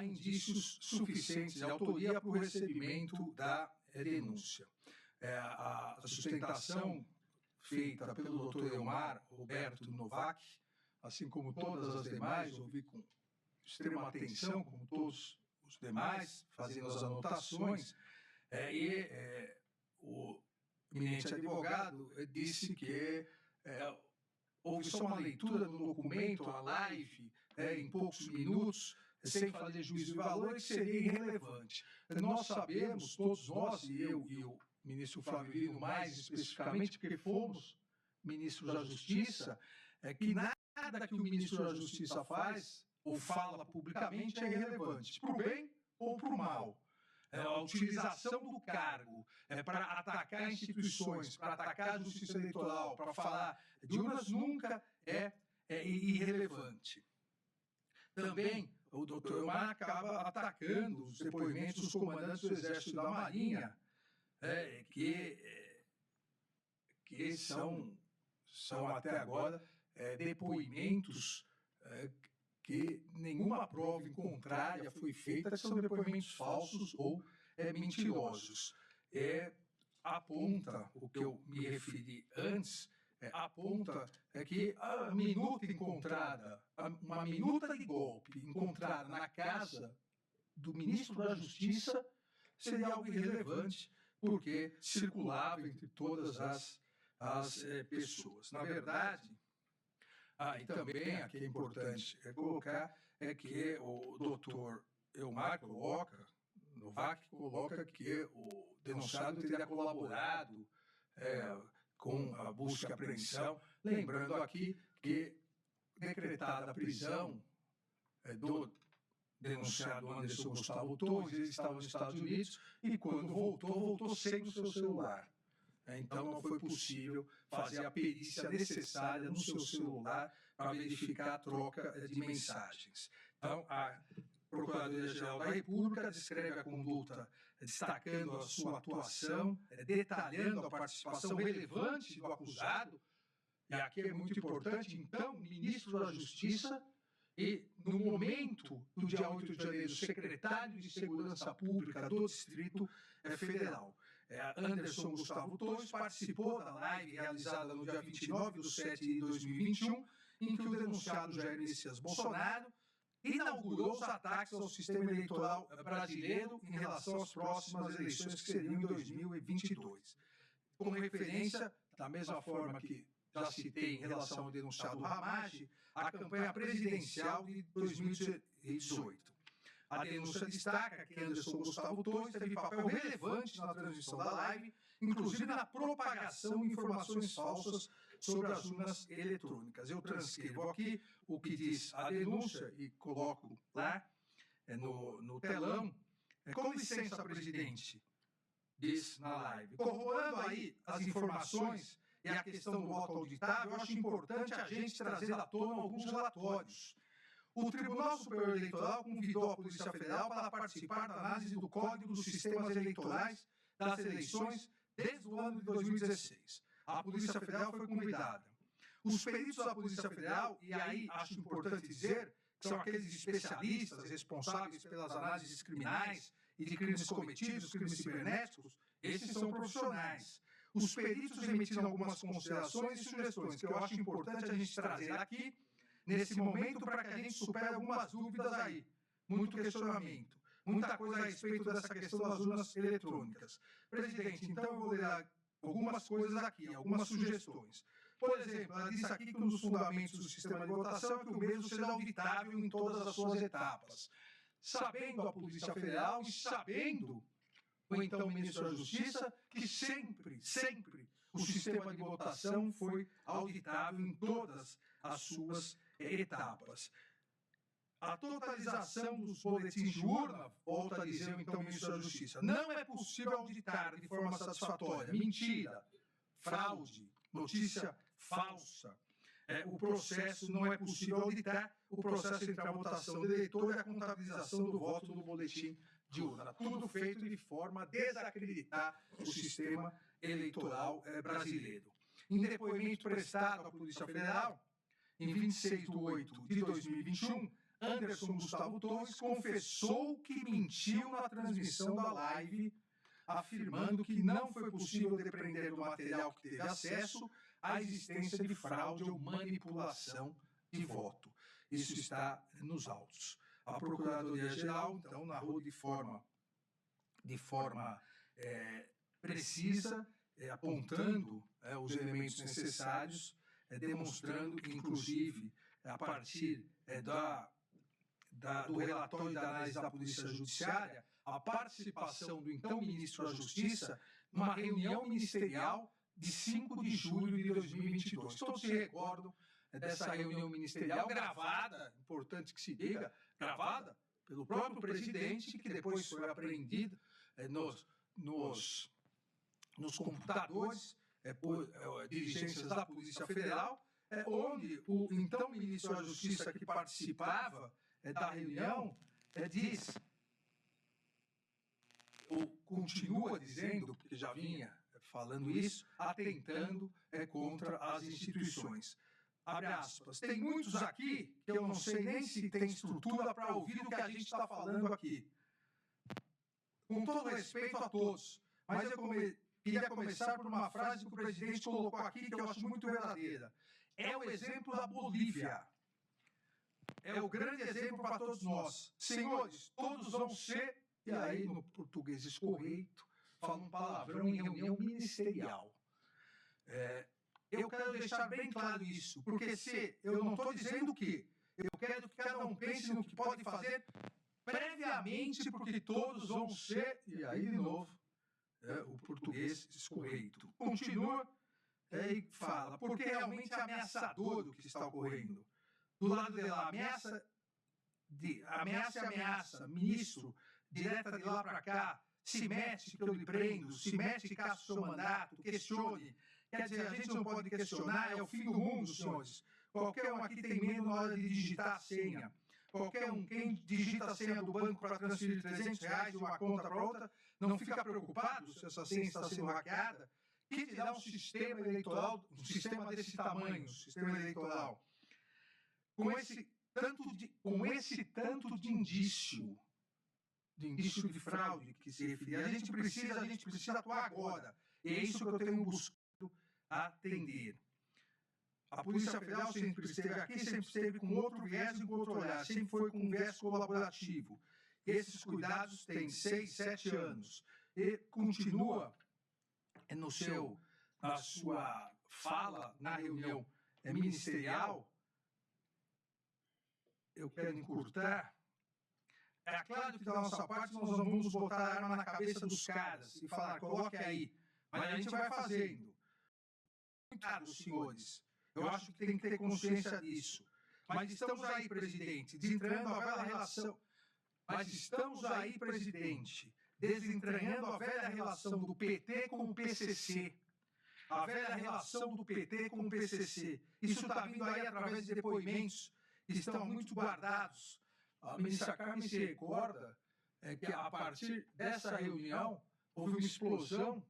indícios suficientes de autoria para o recebimento da denúncia. A sustentação feita pelo Dr. Elmar Roberto Novak, assim como todas as demais, ouvi com extrema atenção, como todos os demais, fazendo as anotações, o eminente advogado disse que houve só uma leitura do documento, a live, em poucos minutos, sem fazer juízo de valor, que seria irrelevante. Nós sabemos, todos nós, e eu e o ministro Flávio Dino mais especificamente, porque fomos ministros da Justiça, é que nada que o ministro da Justiça faz ou fala publicamente é irrelevante, para o bem ou para o mal. A utilização do cargo para atacar instituições, para atacar a justiça eleitoral, para falar de urnas nunca é irrelevante. Também o doutor Elmar acaba atacando os depoimentos dos comandantes do Exército e da Marinha, que são até agora depoimentos que nenhuma prova em contrária foi feita, que são depoimentos falsos ou mentirosos. Aponta o que eu me referi antes, aponta que a minuta encontrada, uma minuta de golpe encontrada na casa do ministro da Justiça seria algo irrelevante, porque circulava entre todas as pessoas. Na verdade, e também aqui é importante colocar que o doutor Elmar Novak coloca que o denunciado teria colaborado com a busca e apreensão, lembrando aqui que decretada a prisão do denunciado Anderson Gustavo Torres, ele estava nos Estados Unidos e quando voltou sem o seu celular. Então não foi possível fazer a perícia necessária no seu celular para verificar a troca de mensagens. Então, a Procuradoria-Geral da República descreve a conduta destacando a sua atuação, detalhando a participação relevante do acusado, e aqui é muito importante, então, ministro da Justiça e, no momento do dia 8 de janeiro, secretário de Segurança Pública do Distrito Federal. Anderson Gustavo Torres participou da live realizada no dia 29/7/2021, em que o denunciado Jair Messias Bolsonaro inaugurou os ataques ao sistema eleitoral brasileiro em relação às próximas eleições que seriam em 2022. Com referência, da mesma forma que já citei em relação ao denunciado Ramage, a campanha presidencial de 2018. A denúncia destaca que Anderson Gustavo Torres teve papel relevante na transmissão da live, inclusive na propagação de informações falsas sobre as urnas eletrônicas. Eu transcrevo aqui o que diz a denúncia e coloco lá no telão. Com licença, presidente, diz na live. Corroborando aí as informações e a questão do voto auditável, eu acho importante a gente trazer à tona alguns relatórios. O Tribunal Superior Eleitoral convidou a Polícia Federal para participar da análise do Código dos Sistemas Eleitorais das eleições desde o ano de 2016. A Polícia Federal foi convidada. Os peritos da Polícia Federal, e aí acho importante dizer, que são aqueles especialistas responsáveis pelas análises criminais e de crimes cometidos, crimes cibernéticos, esses são profissionais. Os peritos emitiram algumas considerações e sugestões que eu acho importante a gente trazer aqui, nesse momento, para que a gente supere algumas dúvidas aí, muito questionamento, muita coisa a respeito dessa questão das urnas eletrônicas. Presidente, então eu vou ler algumas coisas aqui, algumas sugestões. Por exemplo, ela disse aqui que um dos fundamentos do sistema de votação é que o mesmo seja auditável em todas as suas etapas. Sabendo a Polícia Federal e sabendo o então ministro da Justiça que sempre o sistema de votação foi auditável em todas as suas etapas. A totalização dos boletins de urna, volta a dizer o então ministro da Justiça, não é possível auditar de forma satisfatória. Mentira, fraude, notícia falsa. O processo não é possível auditar, o processo entre a votação do eleitor e a contabilização do voto no boletim de urna. Tudo feito de forma a desacreditar o sistema eleitoral brasileiro. Em depoimento prestado à Polícia Federal, em 26/8/2021, Anderson Gustavo Torres confessou que mentiu na transmissão da live, afirmando que não foi possível depreender do material que teve acesso a existência de fraude ou manipulação de voto. Isso está nos autos. A Procuradoria-Geral, então, narrou de forma precisa, apontando os elementos necessários, demonstrando que, inclusive, a partir do relatório da análise da Polícia Judiciária, a participação do então ministro da Justiça uma reunião ministerial de 5 de julho de 2022. Todos se recordam dessa reunião ministerial gravada, importante que se diga, gravada pelo próprio presidente, que depois foi apreendida nos computadores por dirigências da Polícia Federal, onde o então ministro da Justiça que participava da reunião diz, ou continua dizendo, porque já vinha falando isso, atentando contra as instituições. Abre aspas. Tem muitos aqui que eu não sei nem se tem estrutura para ouvir o que a gente está falando aqui. Com todo respeito a todos, mas eu queria começar por uma frase que o presidente colocou aqui que eu acho muito verdadeira. É o exemplo da Bolívia. É o grande exemplo para todos nós. Senhores, todos vão ser... E aí, no português escorreito, fala um palavrão em reunião ministerial. Eu quero deixar bem claro isso, porque se eu não estou dizendo que eu quero que cada um pense no que pode fazer previamente, porque todos vão ser... E aí, de novo, o português escorreito. Continua e fala, porque realmente é ameaçador o que está ocorrendo. Do lado de lá, ameaça é ameaça, ministro, direta de lá para cá, se mete que eu lhe prendo, se mete que caça o seu mandato, questione. Quer dizer, a gente não pode questionar, é o fim do mundo, senhores. Qualquer um aqui tem medo na hora de digitar a senha. Qualquer um, quem digita a senha do banco para transferir R$300 de uma conta para outra, não fica preocupado se essa senha está sendo hackeada, que dirá um sistema eleitoral, um sistema desse tamanho, um sistema eleitoral, com esse tanto de indício de fraude que se refere. A gente precisa atuar agora. E é isso que eu tenho buscado atender. A Polícia Federal sempre esteve aqui, sempre esteve com outro viés e com outro olhar, sempre foi com um viés colaborativo. Esses cuidados têm 6, 7 anos. E continua na sua fala na reunião ministerial, eu quero encurtar. É claro que da nossa parte nós não vamos botar a arma na cabeça dos caras e falar, coloque aí. Mas a gente vai fazendo. Cuidado, senhores. Eu acho que tem que ter consciência disso. Mas estamos aí, presidente, desentranhando a velha relação. Desentranhando a velha relação do PT com o PCC. A velha relação do PT com o PCC. Isso está vindo aí através de depoimentos que estão muito guardados. A ministra Carmen se recorda que a partir dessa reunião houve uma explosão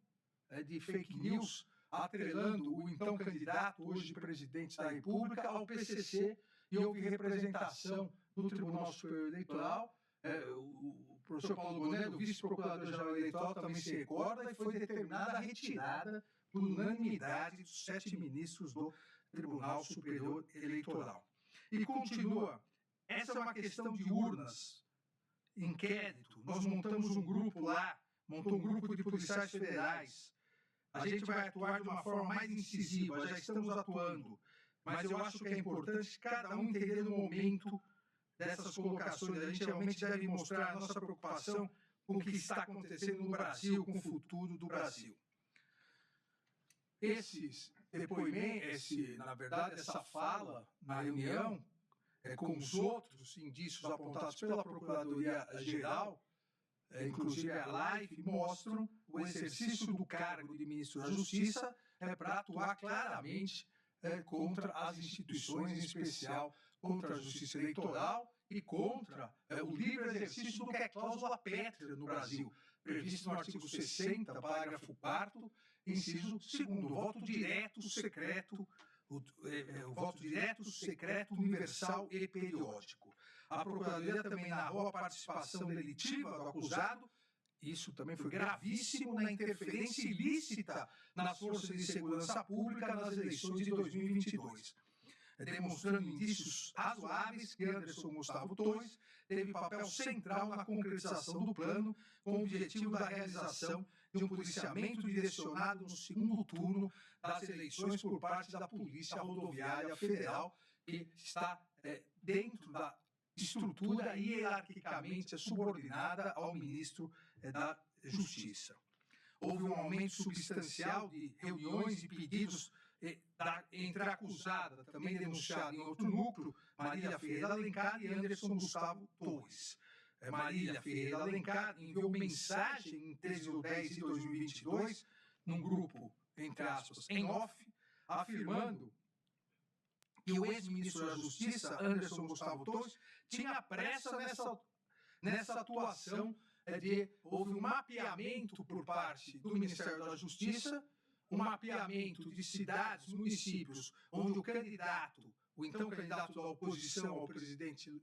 de fake news atrelando o então candidato, hoje presidente da República, ao PCC, e houve representação no Tribunal Superior Eleitoral. O professor Paulo Bonello, vice-procurador-geral eleitoral, também se recorda, e foi determinada a retirada por unanimidade dos 7 ministros do Tribunal Superior Eleitoral. E continua, essa é uma questão de urnas, inquérito, nós montamos um grupo lá, montou um grupo de policiais federais. A gente vai atuar de uma forma mais incisiva, já estamos atuando, mas eu acho que é importante cada um entender no momento dessas colocações. A gente realmente deve mostrar a nossa preocupação com o que está acontecendo no Brasil, com o futuro do Brasil. Esses depoimentos, na verdade, essa fala na reunião, com os outros indícios apontados pela Procuradoria-Geral, inclusive a live, mostram o exercício do cargo de ministro da Justiça para atuar claramente contra as instituições, em especial contra a Justiça Eleitoral e contra o livre exercício do que é cláusula pétrea no Brasil, previsto no artigo 60, parágrafo 4º, inciso 2º, voto direto, secreto, o voto direto, secreto, universal e periódico. A Procuradoria também narrou a participação delitiva do acusado, isso também foi gravíssimo, na interferência ilícita nas forças de segurança pública nas eleições de 2022, demonstrando indícios razoáveis que Anderson Gustavo Torres teve papel central na concretização do plano, com o objetivo da realização de um policiamento direcionado no segundo turno das eleições por parte da Polícia Rodoviária Federal, que está dentro da estrutura hierarquicamente subordinada ao ministro da Justiça. houve um aumento substancial de reuniões e pedidos entre a acusada, também denunciada em outro núcleo, Marília Ferreira Alencar e Anderson Gustavo Torres. Marília Ferreira Alencar enviou mensagem em 13/10 de 2022, num grupo, entre aspas, em off, afirmando que o ex-ministro da Justiça, Anderson Gustavo Torres, tinha pressa nessa atuação houve um mapeamento por parte do Ministério da Justiça, um mapeamento de cidades, municípios, onde o então candidato da oposição ao presidente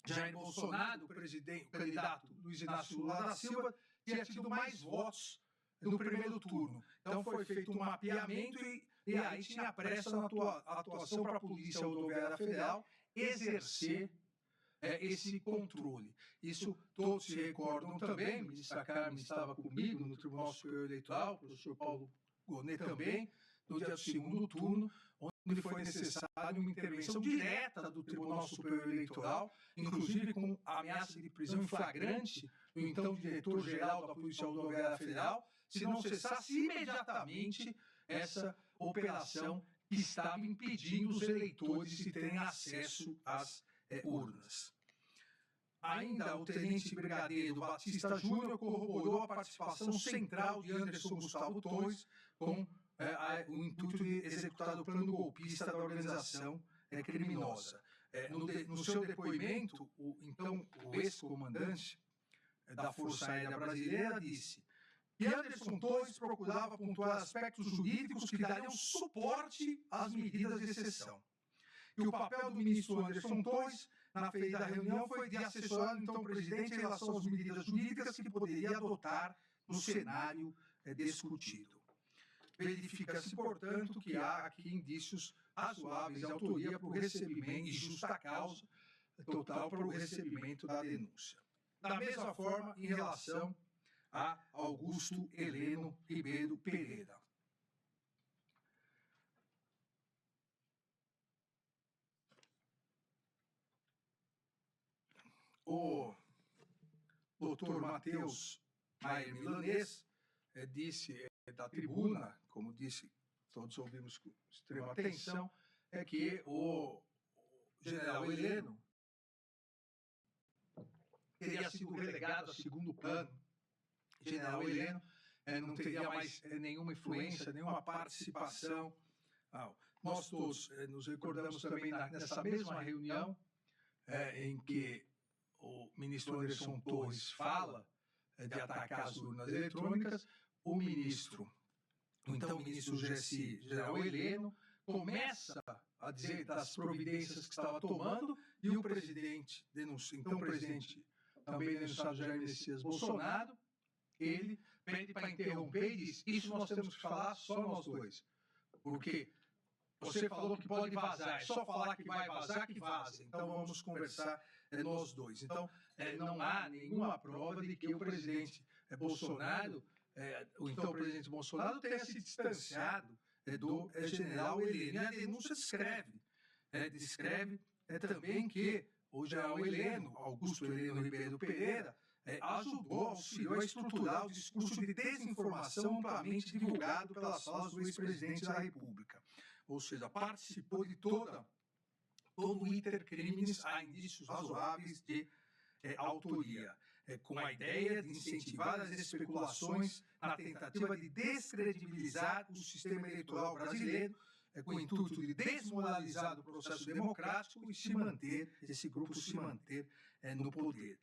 Jair Bolsonaro, o candidato Luiz Inácio Lula da Silva, tinha tido mais votos no primeiro turno. Então foi feito um mapeamento e aí tinha pressa na atuação para a Polícia Rodoviária Federal exercer esse controle. Isso todos se recordam também, a ministra Carmen estava comigo no Tribunal Superior Eleitoral, o professor Paulo Gonet também, no dia do segundo turno, onde foi necessária uma intervenção direta do Tribunal Superior Eleitoral, inclusive com ameaça de prisão em flagrante do então diretor-geral da Polícia Rodoviária Federal, se não cessasse imediatamente essa operação que estava impedindo os eleitores de terem acesso às urnas. Ainda o tenente brigadeiro Batista Júnior corroborou a participação central de Anderson Gustavo Torres com o intuito de executar o plano golpista da organização criminosa. No seu depoimento, o ex-comandante da Força Aérea Brasileira disse que Anderson Torres procurava pontuar aspectos jurídicos que dariam suporte às medidas de exceção. E o papel do ministro Anderson Torres na feita reunião foi de assessorar então o presidente em relação às medidas jurídicas que poderia adotar no cenário discutido. Verifica-se, portanto, que há aqui indícios razoáveis de autoria para o recebimento e justa causa total para o recebimento da denúncia. Da mesma forma, em relação a Augusto Heleno Ribeiro Pereira. O doutor Matheus Maier Milanês disse da tribuna, como disse, todos ouvimos com extrema atenção, que o general Heleno teria sido relegado a segundo plano. O general Heleno não teria mais nenhuma influência, nenhuma participação. Nós todos nos recordamos também nessa mesma reunião em que o ministro Anderson Torres fala de atacar as urnas eletrônicas, o então ministro GSI, general Heleno, começa a dizer das providências que estava tomando e o presidente, então presidente também denunciado Jair Messias Bolsonaro, ele pede para interromper e diz, isso nós temos que falar só nós dois, porque você falou que pode vazar, é só falar que vai vazar que vaza, então vamos conversar nós dois. Então, não há nenhuma prova de que o presidente Bolsonaro, o então presidente Bolsonaro, tenha se distanciado do general Heleno. E a denúncia descreve também que o general Heleno, Augusto Heleno Ribeiro Pereira, auxiliou a estruturar o discurso de desinformação amplamente divulgado pelas falas do ex-presidente da República. Ou seja, participou de todo o intercrimes, há indícios razoáveis de autoria, com a ideia de incentivar as especulações na tentativa de descredibilizar o sistema eleitoral brasileiro, com o intuito de desmoralizar o processo democrático e esse grupo se manter no poder.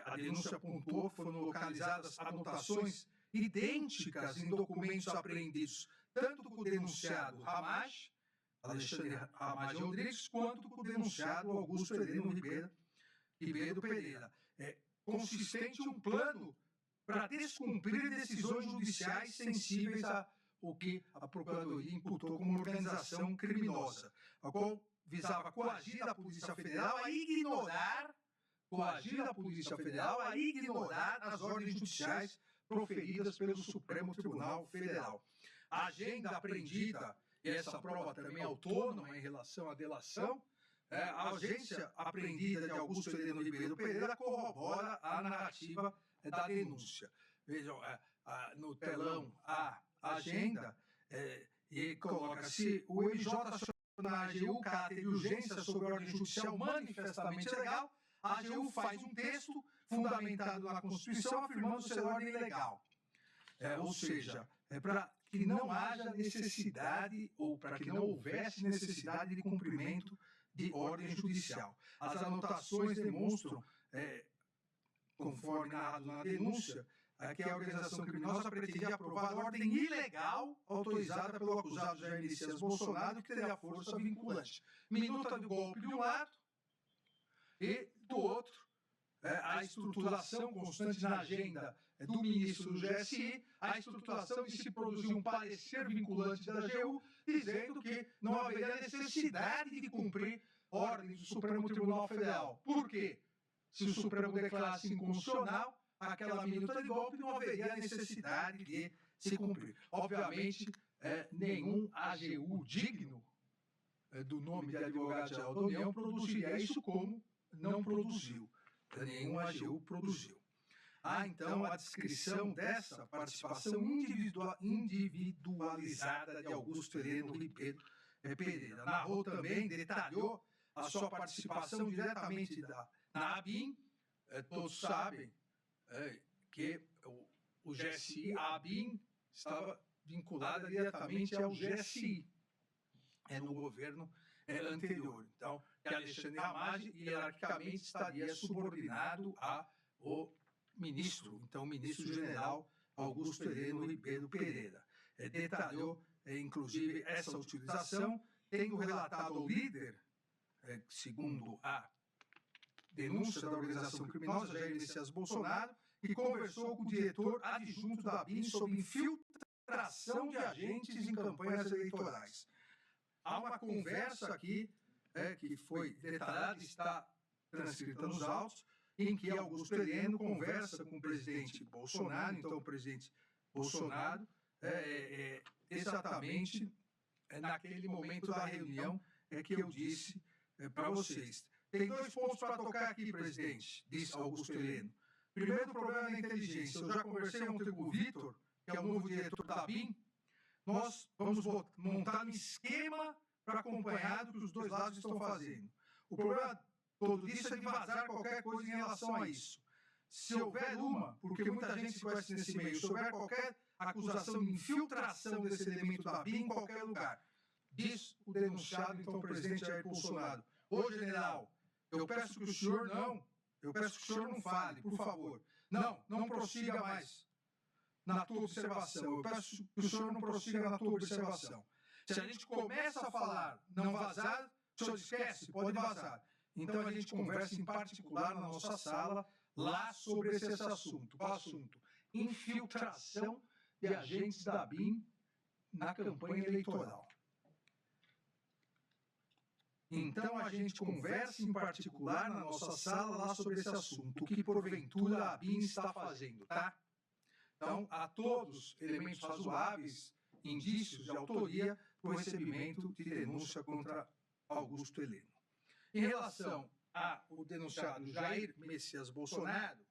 A denúncia apontou que foram localizadas anotações idênticas em documentos apreendidos, tanto com o denunciado Alexandre Ramage Rodrigues, quanto com o denunciado Augusto Heleno Ribeiro Pereira, consistente em um plano para descumprir decisões judiciais sensíveis ao que a Procuradoria imputou como organização criminosa, a qual visava coagir a Polícia Federal a ignorar as ordens judiciais proferidas pelo Supremo Tribunal Federal. A agenda apreendida, e essa prova também autônoma em relação à delação, a agência apreendida de Augusto Heleno Ribeiro Pereira corrobora a narrativa da denúncia. Vejam, no telão a agenda e coloca-se o MJ aciona a AGU, caráter de urgência sobre a ordem judicial manifestamente ilegal. A AGU faz um texto fundamentado na Constituição afirmando ser ordem legal. Ou seja, para que não haja necessidade ou para que não houvesse necessidade de cumprimento de ordem judicial. As anotações demonstram, conforme narrado na denúncia, que a organização criminosa pretendia aprovar ordem ilegal autorizada pelo acusado Jair Messias Bolsonaro, que teria força vinculante. Minuta do golpe de um lado e, do outro, a estruturação constante na agenda do ministro do GSI, a estruturação de se produzir um parecer vinculante da AGU, dizendo que não haveria necessidade de cumprir ordens do Supremo Tribunal Federal. Por quê? Se o Supremo declarasse inconstitucional aquela minuta de golpe, não haveria necessidade de se cumprir. Obviamente, nenhum AGU digno do nome de advogado-geral da União produziria isso, como não produziu. Nenhum AGU produziu. Então, a descrição dessa participação individualizada de Augusto Heleno Ribeiro Pereira. Narrou também, detalhou a sua participação diretamente na ABIN. Todos sabem que o GSI, a ABIN, estava vinculada diretamente ao GSI, no governo anterior. Então, que Alexandre Ramagem hierarquicamente estaria subordinado ao ministro, então, o ministro-general Augusto Heleno Ribeiro Pereira. Detalhou, inclusive, essa utilização, tendo relatado ao líder, segundo a denúncia da organização criminosa Jair Messias Bolsonaro, que conversou com o diretor adjunto da ABIN sobre infiltração de agentes em campanhas eleitorais. Há uma conversa aqui, que foi detalhada, está transcrita nos autos, em que Augusto Heleno conversa com o presidente Bolsonaro, então o presidente Bolsonaro, exatamente naquele momento da reunião que eu disse para vocês. Tem 2 pontos para tocar aqui, presidente, disse Augusto Heleno. Primeiro, o problema da inteligência. Eu já conversei ontem com o Vitor, que é o novo diretor da ABIN. Nós vamos montar um esquema para acompanhar do que os 2 lados estão fazendo. O problema todo disso é de vazar qualquer coisa em relação a isso. Se houver porque muita gente se conhece nesse meio, se houver qualquer acusação de infiltração desse elemento da ABIN em qualquer lugar, diz o denunciado, então, o presidente Jair Bolsonaro: ô general, eu peço que o senhor não fale, por favor. Não prossiga mais na tua observação. Eu peço que o senhor não prossiga na tua observação. Se a gente começa a falar, não vazar, o senhor esquece, pode vazar. Então a gente conversa em particular na nossa sala, lá sobre esse assunto. Qual assunto? Infiltração de agentes da ABIN na campanha eleitoral. Então a gente conversa em particular na nossa sala lá sobre esse assunto, o que porventura a ABIN está fazendo, tá? Então, a todos elementos razoáveis, indícios de autoria do recebimento de denúncia contra Augusto Heleno. Em relação ao denunciado Jair Messias Bolsonaro,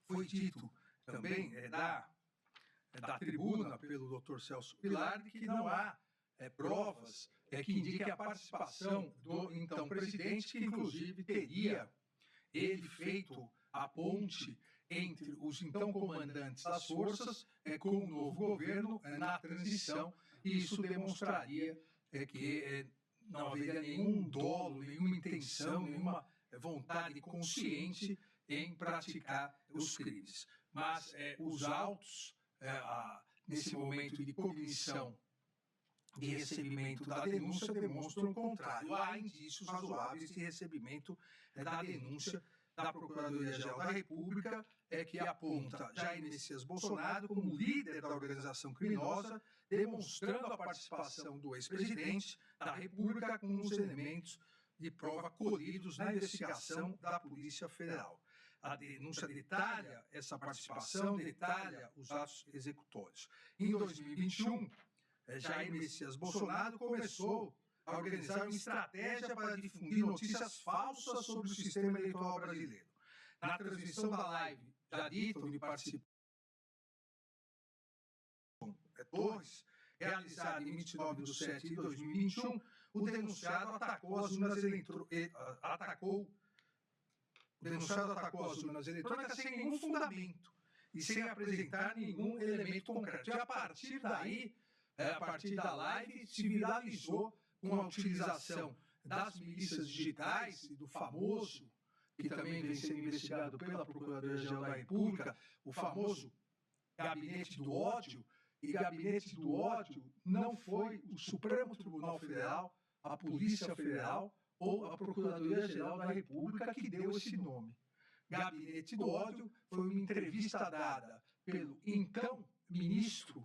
foi dito também da tribuna pelo Dr. Celso Pilardi que não há provas que indiquem a participação do então presidente, que inclusive teria ele feito a ponte entre os então comandantes das forças com o novo governo na transição, e isso demonstraria que não haveria nenhum dolo, nenhuma intenção, nenhuma vontade consciente em praticar os crimes. Mas os autos, nesse momento de cognição de recebimento da denúncia, demonstram o contrário. Há indícios razoáveis de recebimento da denúncia da Procuradoria-Geral da República, que aponta Jair Messias Bolsonaro como líder da organização criminosa, demonstrando a participação do ex-presidente da República com os elementos de prova colhidos na investigação da Polícia Federal. A denúncia detalha essa participação, detalha os atos executórios. Em 2021, Jair Messias Bolsonaro começou a organizar uma estratégia para difundir notícias falsas sobre o sistema eleitoral brasileiro. Na transmissão da live já dita, onde participou Torres, realizada em 29 de 7 de 2021, o denunciado atacou as urnas eletrônicas sem nenhum fundamento e sem apresentar nenhum elemento concreto. E a partir daí, a partir da live, se viralizou com a utilização das milícias digitais e do famoso, que também vem sendo investigado pela Procuradoria-Geral da República, o famoso Gabinete do Ódio. E Gabinete do Ódio não foi o Supremo Tribunal Federal, a Polícia Federal ou a Procuradoria-Geral da República que deu esse nome. Gabinete do Ódio foi uma entrevista dada pelo então ministro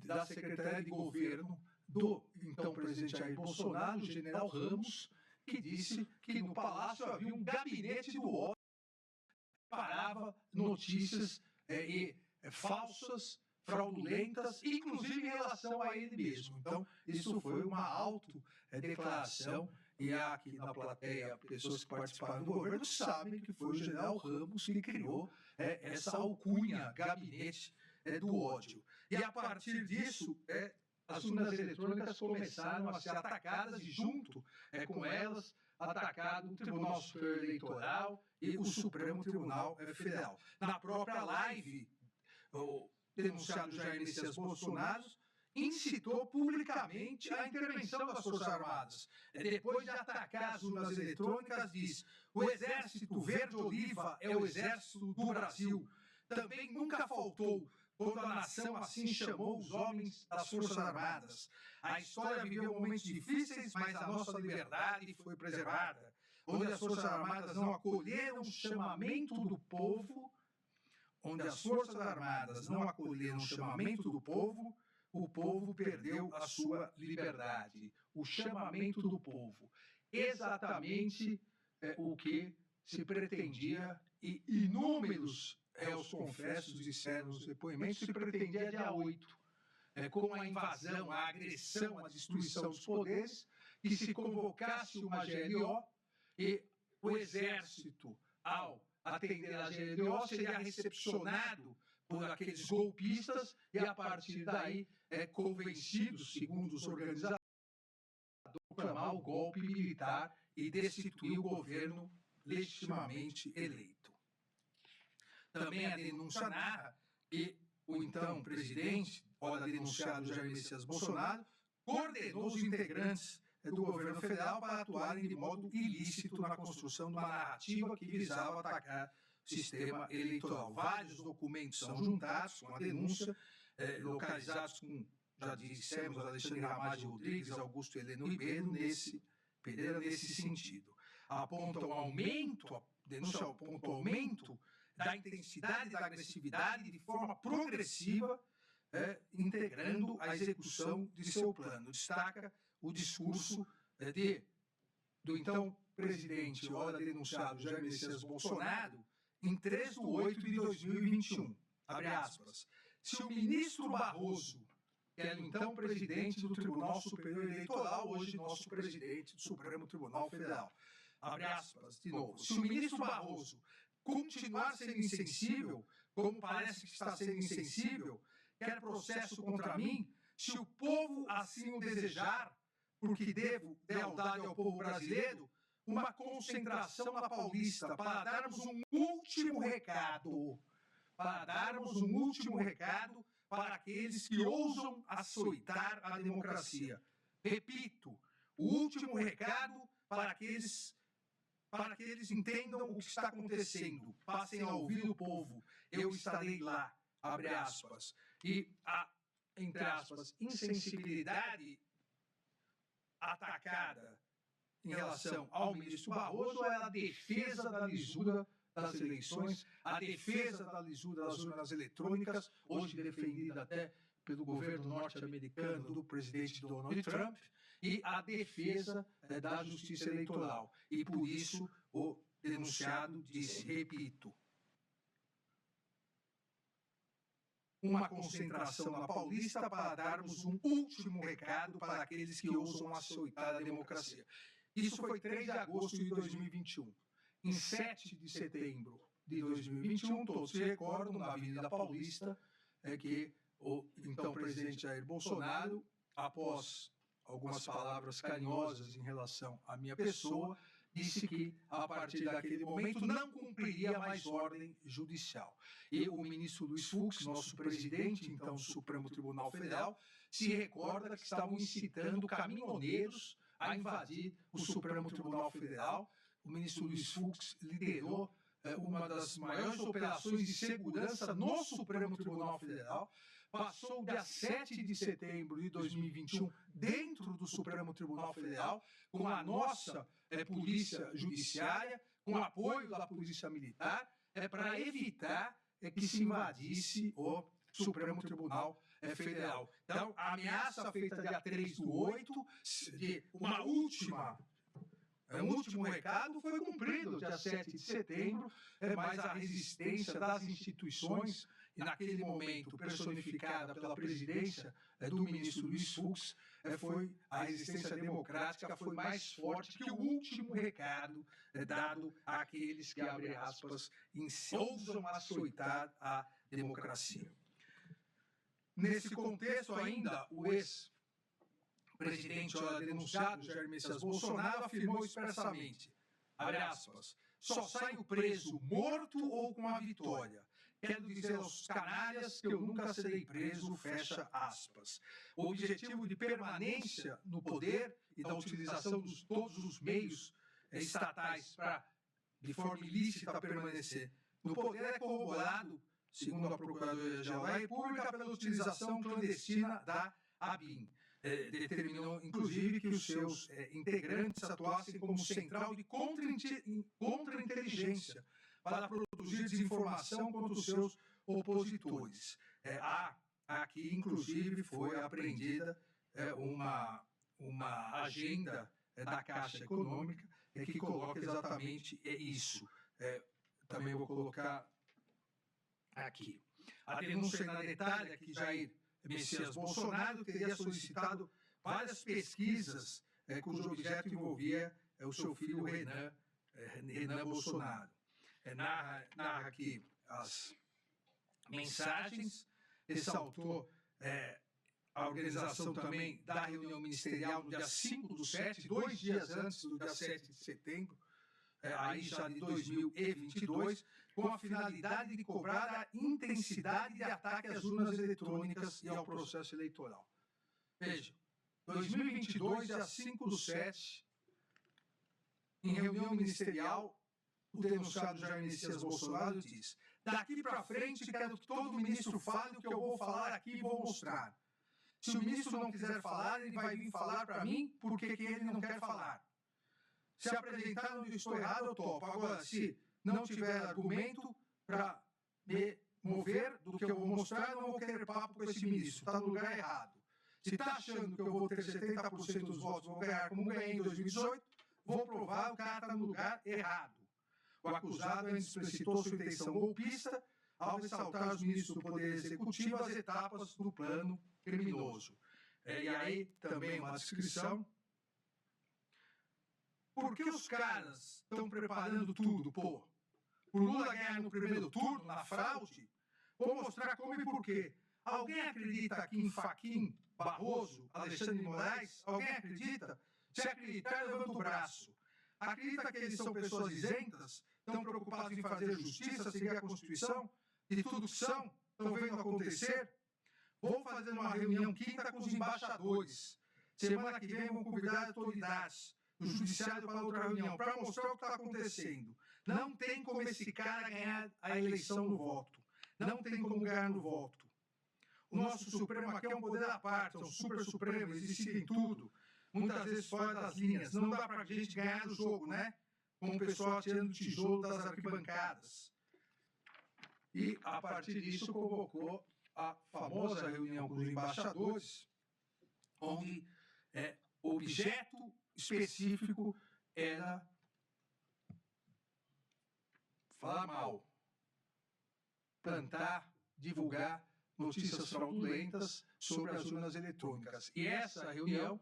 da Secretaria de Governo do então presidente Jair Bolsonaro, o general Ramos, que disse que no Palácio havia um gabinete do ódio que preparava notícias falsas, fraudulentas, inclusive em relação a ele mesmo. Então, isso foi uma autodeclaração, e aqui na plateia, pessoas que participaram do governo sabem que foi o general Ramos que criou essa alcunha, gabinete do ódio. E a partir disso, as urnas eletrônicas começaram a ser atacadas e junto com elas, atacado o Tribunal Superior Eleitoral e o Supremo Tribunal Federal. Na própria live, o denunciado Jair Messias Bolsonaro incitou publicamente a intervenção das Forças Armadas. Depois de atacar as urnas eletrônicas, diz: o Exército Verde-Oliva é o Exército do Brasil. Também nunca faltou, quando a nação assim chamou os homens das Forças Armadas. A história viveu momentos difíceis, mas a nossa liberdade foi preservada. Onde as Forças Armadas não acolheram o chamamento do povo, o povo perdeu a sua liberdade. O chamamento do povo. Exatamente o que se pretendia, e inúmeros réus confessos disseram nos depoimentos, se pretendia dia 8, com a invasão, a agressão, a destruição dos poderes, que se convocasse uma GLO e o Exército, ao atender a GLO, seria recepcionado por aqueles golpistas e, a partir daí, convencidos, segundo os organizadores, a proclamar o golpe militar e destituir o governo legitimamente eleito. Também a denúncia narra que o então presidente, ora denunciado Jair Messias Bolsonaro, coordenou os integrantes do governo federal para atuarem de modo ilícito na construção de uma narrativa que visava atacar o sistema eleitoral. Vários documentos são juntados com a denúncia, localizados com, já dissemos, Alexandre Ramage Rodrigues, Augusto Heleno Pereira, nesse sentido. A denúncia aponta o aumento da intensidade e da agressividade de forma progressiva, integrando a execução de seu plano. Destaca o discurso do então presidente, ora denunciado Jair Messias Bolsonaro, em 3 de 8 de 2021. Abre aspas. Se o ministro Barroso, que era então presidente do Tribunal Superior Eleitoral, hoje nosso presidente do Supremo Tribunal Federal. Abre aspas, de novo. Se o ministro Barroso continuar sendo insensível, como parece que está sendo insensível, quer processo contra mim, se o povo assim o desejar, porque devo lealdade ao povo brasileiro, uma concentração na Paulista para darmos um último recado, para aqueles que ousam açoitar a democracia. Repito, o último recado para que eles entendam o que está acontecendo. Passem a ouvir o povo. Eu estarei lá. Abre aspas. E a, entre aspas, insensibilidade atacada em relação ao ministro Barroso é a defesa da lisura das eleições, a defesa da lisura das urnas eletrônicas, hoje defendida até pelo governo norte-americano do presidente Donald Trump, e a defesa da justiça eleitoral. E por isso denunciado disse, repito, uma concentração na Paulista para darmos um último recado para aqueles que ousam açoitar a democracia. Isso foi 3 de agosto de 2021. Em 7 de setembro de 2021, todos se recordam, na Avenida Paulista, que o então presidente Jair Bolsonaro, após algumas palavras carinhosas em relação à minha pessoa, disse que, a partir daquele momento, não cumpriria mais ordem judicial. E o ministro Luiz Fux, nosso presidente, então, do Supremo Tribunal Federal, se recorda que estavam incitando caminhoneiros a invadir o Supremo Tribunal Federal. O ministro Luiz Fux liderou uma das maiores operações de segurança no Supremo Tribunal Federal. Passou o dia 7 de setembro de 2021 dentro do Supremo Tribunal Federal, com a nossa Polícia Judiciária, com o apoio da Polícia Militar, para evitar que se invadisse o Supremo Tribunal Federal. Então, a ameaça feita dia 3/8, de um último recado, foi cumprido dia 7 de setembro, mas a resistência das instituições, e naquele momento personificada pela presidência do ministro Luiz Fux, a resistência democrática foi mais forte que o último recado dado àqueles que, abre aspas, ousam açoitar a democracia. Nesse contexto ainda, o ex-presidente ora denunciado, Jair Messias Bolsonaro, afirmou expressamente, abre aspas, só saio preso morto ou com a vitória. Quero dizer aos canalhas que eu nunca serei preso, fecha aspas. O objetivo de permanência no poder e da utilização de todos os meios estatais para, de forma ilícita, permanecer no poder é corroborado, segundo a Procuradoria-Geral da República, pela utilização clandestina da ABIN. Determinou, inclusive, que os seus integrantes atuassem como central de contra-inteligência para produzir desinformação contra os seus opositores. Aqui, inclusive, foi apreendida uma agenda da Caixa Econômica que coloca exatamente isso. Também vou colocar aqui. A denúncia ainda detalha que Jair Messias Bolsonaro teria solicitado várias pesquisas cujo objeto envolvia o seu filho Renan Bolsonaro. Narra aqui as mensagens, ressaltou a organização também da reunião ministerial no dia 5/7, 2 dias antes do dia 7 de setembro, aí já de 2022, com a finalidade de cobrar a intensidade de ataque às urnas eletrônicas e ao processo eleitoral. Veja, 2022, dia 5/7, em reunião ministerial, o denunciado Jair Messias Bolsonaro diz, daqui para frente quero que todo ministro fale o que eu vou falar aqui e vou mostrar. Se o ministro não quiser falar, ele vai vir falar para mim por que ele não quer falar. Se apresentar onde eu estou errado, eu topo. Agora, se não tiver argumento para me mover do que eu vou mostrar, eu não vou querer papo com esse ministro. Está no lugar errado. Se está achando que eu vou ter 70% dos votos, vou ganhar como ganhei em 2018, vou provar, o cara está no lugar errado. O acusado ainda explicitou sua intenção golpista ao ressaltar os ministros do Poder Executivo as etapas do plano criminoso. E aí também uma descrição. Por que os caras estão preparando tudo, pô? Por Lula ganhar no primeiro turno, na fraude? Vou mostrar como e por quê. Alguém acredita aqui em Fachin, Barroso, Alexandre de Moraes? Alguém acredita? Se acreditar, levanta o braço. Acredita que eles são pessoas isentas? Estão preocupados em fazer justiça, seguir a Constituição? De tudo que são? Estão vendo acontecer? Vou fazer uma reunião quinta com os embaixadores. Semana que vem vão convidar autoridades do Judiciário para outra reunião, para mostrar o que está acontecendo. Não tem como esse cara ganhar a eleição no voto. Não tem como ganhar no voto. O nosso Supremo aqui é um poder à parte, é um super Supremo, existe em tudo. Muitas vezes fora das linhas. Não dá para a gente ganhar o jogo, né? Com o pessoal tirando tijolo das arquibancadas. E, a partir disso, convocou a famosa reunião com os embaixadores, onde o objeto específico era falar mal, plantar, divulgar notícias fraudulentas sobre as urnas eletrônicas. E essa reunião,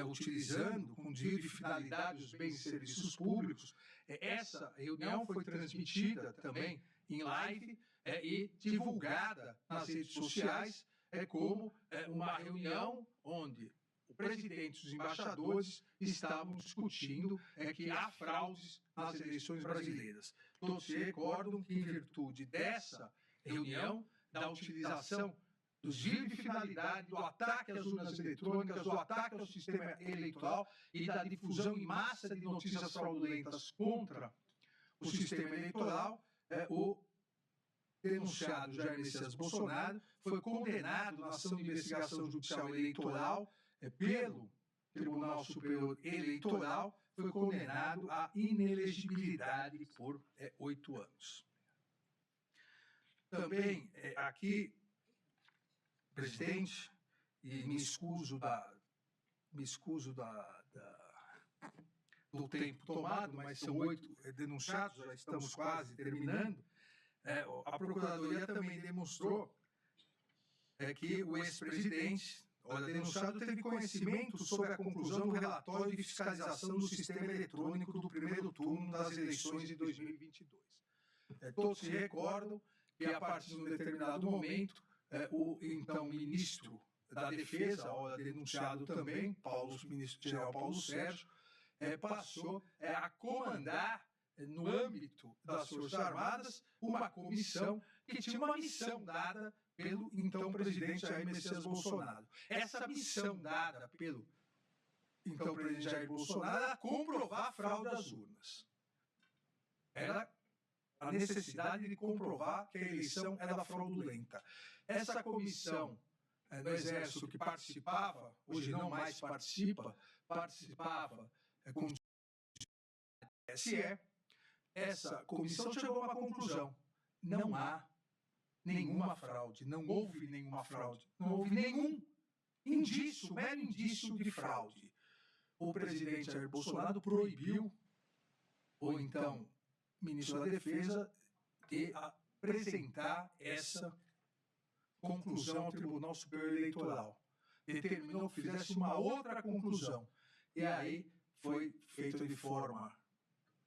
utilizando com desvio de finalidade os bens e serviços públicos, essa reunião foi transmitida também em live e divulgada nas redes sociais como uma reunião onde o presidente e os embaixadores estavam discutindo que há fraudes nas eleições brasileiras. Todos se recordam que, em virtude dessa reunião, da utilização do desvio de finalidade, do ataque às urnas eletrônicas, do ataque ao sistema eleitoral e da difusão em massa de notícias fraudulentas contra o sistema eleitoral, o denunciado Jair Messias Bolsonaro foi condenado na ação de investigação judicial eleitoral pelo Tribunal Superior Eleitoral, foi condenado à inelegibilidade por 8 anos. Também, aqui, presidente, e me excuso do tempo tomado, mas são 8 denunciados, já estamos quase terminando. A Procuradoria também demonstrou que o ex-presidente, o denunciado, teve conhecimento sobre a conclusão do relatório de fiscalização do sistema eletrônico do primeiro turno das eleições de 2022. Todos se recordam que, a partir de um determinado momento, o então ministro da Defesa, denunciado também, ministro-general Paulo Sérgio, passou a comandar, no âmbito das Forças Armadas, uma comissão que tinha uma missão dada pelo então presidente Jair Messias Bolsonaro. Essa missão dada pelo então presidente Jair Bolsonaro era comprovar a fraude das urnas. Era a necessidade de comprovar que a eleição era fraudulenta. Essa comissão do Exército que participava, hoje não mais participava com o TSE, essa comissão chegou a uma conclusão: não há nenhuma fraude, não houve nenhuma fraude, não houve nenhum indício, mero indício de fraude. O presidente Jair Bolsonaro proibiu, ou então ministro da Defesa, de apresentar essa conclusão ao Tribunal Superior Eleitoral. Determinou que fizesse uma outra conclusão. E aí foi feito de forma,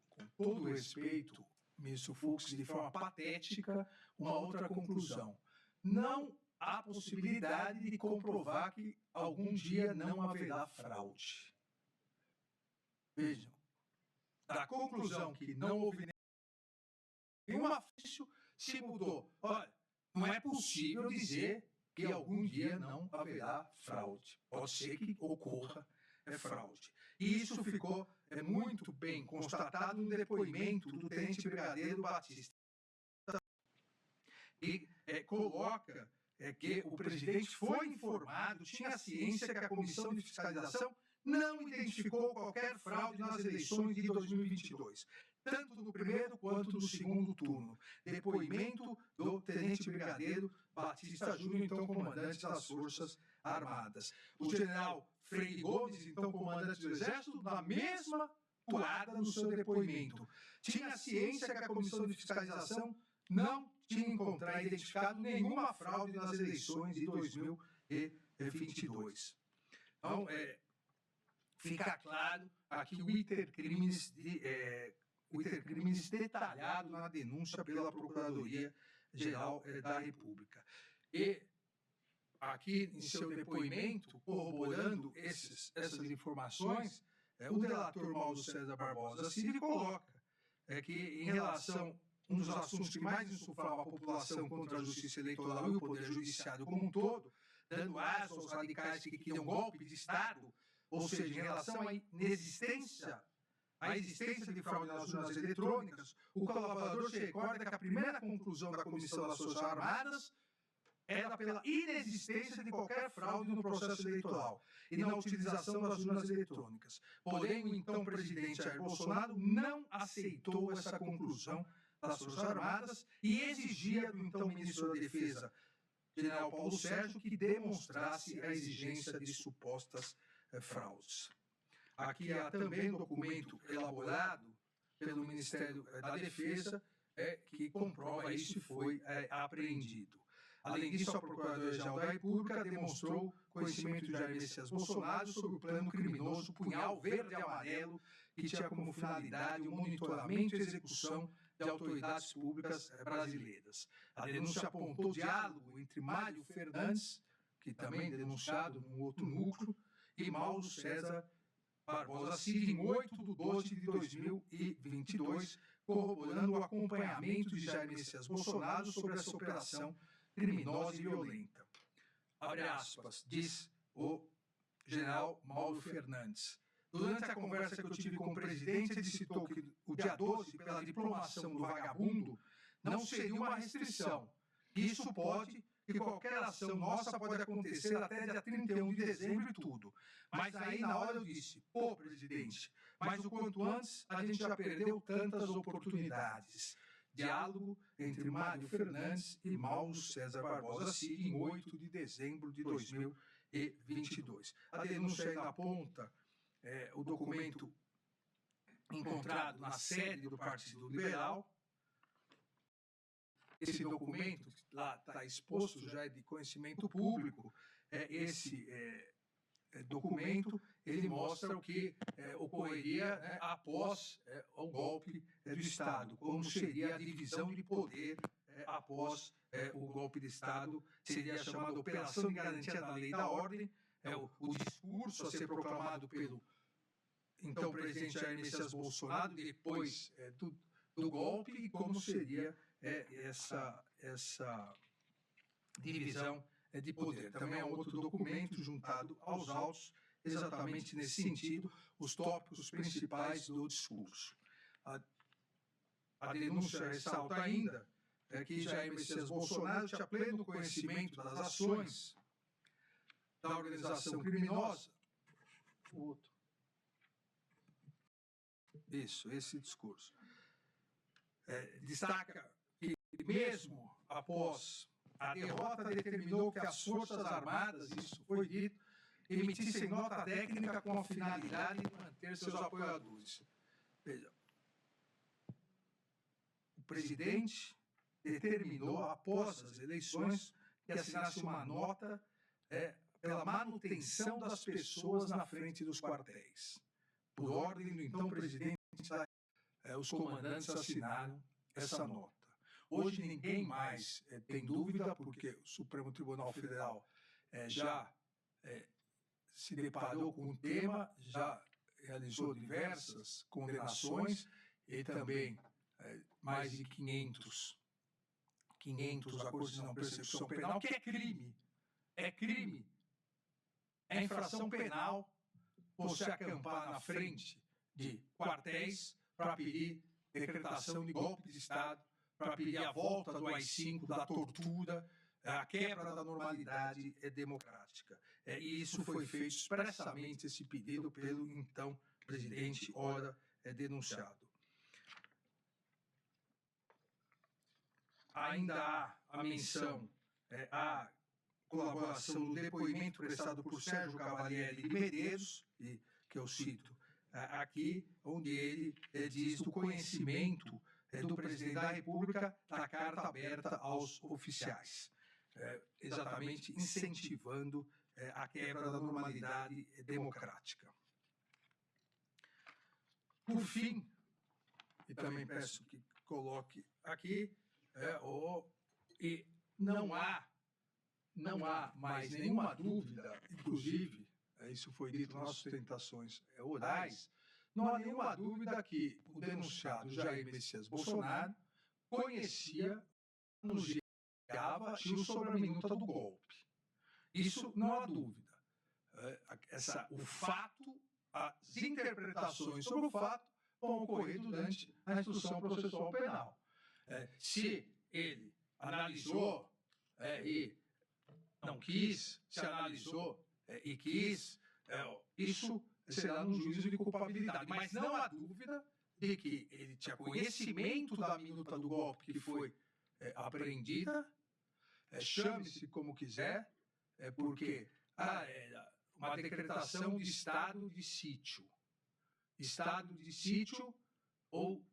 com todo respeito, ministro Fux, de forma patética, uma outra conclusão. Não há possibilidade de comprovar que algum dia não haverá fraude. Vejam, da conclusão que não houve nenhuma fraude, se mudou. Olha, não é possível dizer que algum dia não haverá fraude. Pode ser que ocorra fraude. E isso ficou muito bem constatado no depoimento do tenente brigadeiro Batista. E coloca que o presidente foi informado, tinha ciência que a comissão de fiscalização não identificou qualquer fraude nas eleições de 2022, tanto no primeiro quanto no segundo turno. Depoimento do tenente brigadeiro Batista Júnior, então comandante das Forças Armadas. O general Freire Gomes, então comandante do Exército, na mesma toada no seu depoimento. Tinha ciência que a comissão de fiscalização não tinha encontrado e identificado nenhuma fraude nas eleições de 2022. Então, fica claro aqui o intercrimes detalhado na denúncia pela Procuradoria-Geral da República. E aqui em seu depoimento, corroborando essas informações, o delator Mauro César Barbosa Cid coloca que, em relação um dos assuntos que mais insuflava a população contra a justiça eleitoral e o poder judiciário como um todo, dando aso aos radicais que queriam golpe de Estado, ou seja, em relação à existência de fraude nas urnas eletrônicas, o colaborador se recorda que a primeira conclusão da Comissão das Forças Armadas era pela inexistência de qualquer fraude no processo eleitoral e na utilização das urnas eletrônicas. Porém, o então presidente Jair Bolsonaro não aceitou essa conclusão das Forças Armadas e exigia do então ministro da Defesa, general Paulo Sérgio, que demonstrasse a exigência de supostas fraudes. Aqui há também documento elaborado pelo Ministério da Defesa, que comprova isso e foi apreendido. Além disso, a Procuradoria-Geral da República demonstrou conhecimento de Jair Messias Bolsonaro sobre o plano criminoso Punhal Verde e Amarelo, que tinha como finalidade o monitoramento e execução de autoridades públicas brasileiras. A denúncia apontou diálogo entre Mário Fernandes, que também é denunciado num outro núcleo, e Mauro César Barbosa Cid, em 8/12/2022, corroborando o acompanhamento de Jair Messias Bolsonaro sobre essa operação criminosa e violenta. Abre aspas, diz o general Mauro Fernandes. Durante a conversa que eu tive com o presidente, ele citou que o dia 12, pela diplomação do vagabundo, não seria uma restrição. Isso pode, e qualquer ação nossa pode acontecer até dia 31 de dezembro e tudo. Mas aí, na hora, eu disse, pô, presidente, mas o quanto antes a gente já perdeu tantas oportunidades. Diálogo entre Mário Fernandes e Mauro César Barbosa Cid, em 8 de dezembro de 2022. A denúncia ainda aponta o documento encontrado na sede do Partido Liberal. Esse documento, lá está exposto, já é de conhecimento público, esse documento, ele mostra o que ocorreria após o golpe do Estado, como seria a divisão de poder após o golpe de Estado, seria chamada Operação de Garantia da Lei e da Ordem, o discurso a ser proclamado pelo então presidente Jair Messias Bolsonaro, depois do golpe, e como seria essa divisão de poder. Também é outro documento juntado aos autos, exatamente nesse sentido, os tópicos principais do discurso. A denúncia ressalta ainda que Jair Messias Bolsonaro tinha pleno conhecimento das ações da organização criminosa. Isso, esse discurso. Destaca que, mesmo após a derrota, determinou que as Forças Armadas, isso foi dito, emitissem nota técnica com a finalidade de manter seus apoiadores. Veja, o presidente determinou, após as eleições, que assinasse uma nota pela manutenção das pessoas na frente dos quartéis. Por ordem do então presidente, os comandantes assinaram essa nota. Hoje ninguém mais tem dúvida, porque o Supremo Tribunal Federal já se deparou com o tema, já realizou diversas condenações e também mais de 500 acordos de não persecução penal, que é crime. É crime. É infração penal você acampar na frente de quartéis para pedir decretação de golpe de Estado, para pedir a volta do AI-5, da tortura, a quebra da normalidade democrática. E isso foi feito expressamente, esse pedido, pelo então presidente, ora denunciado. Ainda há a menção à colaboração do depoimento prestado por Sérgio Cavalieri de Medeiros, que eu cito aqui, onde ele diz do conhecimento do presidente da República da carta aberta aos oficiais, exatamente incentivando a quebra da normalidade democrática. Por fim, e também peço que coloque aqui, e não há mais nenhuma dúvida, inclusive, isso foi dito nas sustentações orais, não há nenhuma dúvida que o denunciado Jair Messias Bolsonaro conhecia, anunciava sobre a minuta do golpe. Isso não há dúvida. O fato, as interpretações sobre o fato vão ocorrer durante a instrução processual penal. Se ele analisou e não quis, se analisou e quis, isso será no juízo de culpabilidade. Mas não há dúvida de que ele tinha conhecimento da minuta do golpe que foi apreendida, chame-se como quiser, porque uma decretação de estado de sítio. Estado de sítio ou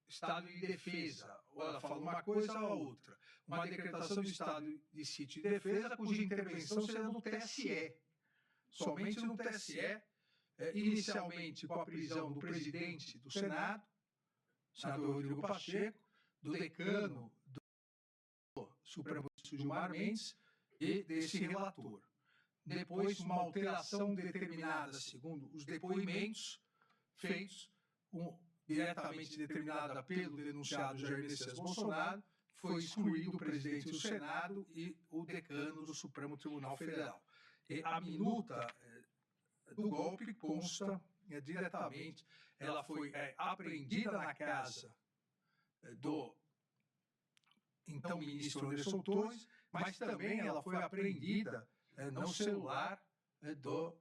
estado de defesa, ou ela fala uma coisa ou a outra. Uma decretação de estado de sítio de defesa, cuja intervenção seria no TSE. Somente no TSE, inicialmente com a prisão do presidente do Senado, senador Rodrigo Pacheco, do decano do Supremo Gilmar Mendes e desse relator. Depois, uma alteração determinada, segundo os depoimentos feitos, diretamente determinada pelo denunciado Jair Messias Bolsonaro, foi excluído o presidente do Senado e o decano do Supremo Tribunal Federal. E a minuta do golpe consta diretamente, ela foi apreendida na casa do então ministro Anderson Torres, mas também ela foi apreendida no celular do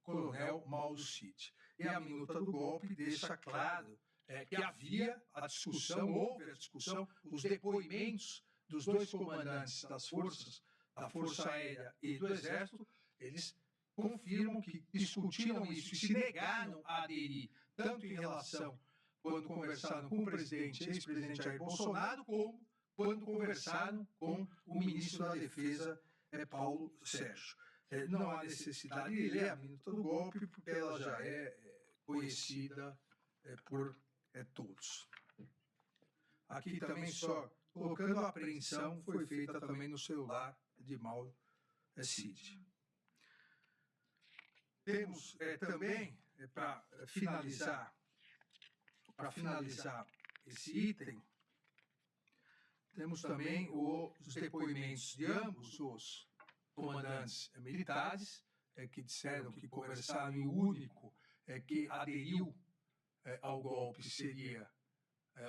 coronel Mauro Cid. E a minuta do golpe deixa claro que havia a discussão, houve a discussão, os depoimentos dos dois comandantes das forças, da Força Aérea e do Exército, eles confirmam que discutiram isso e se negaram a aderir, tanto em relação quando conversaram com o presidente, ex-presidente Jair Bolsonaro, como quando conversaram com o ministro da Defesa, Paulo Sérgio. Não há necessidade de ler a minuta do golpe, porque ela já é conhecida por todos. Aqui também só colocando a apreensão, foi feita também no celular de Mauro Cid. Temos também, para finalizar esse item, temos também os depoimentos de ambos os comandantes militares, que disseram que conversaram, e o único que aderiu ao golpe seria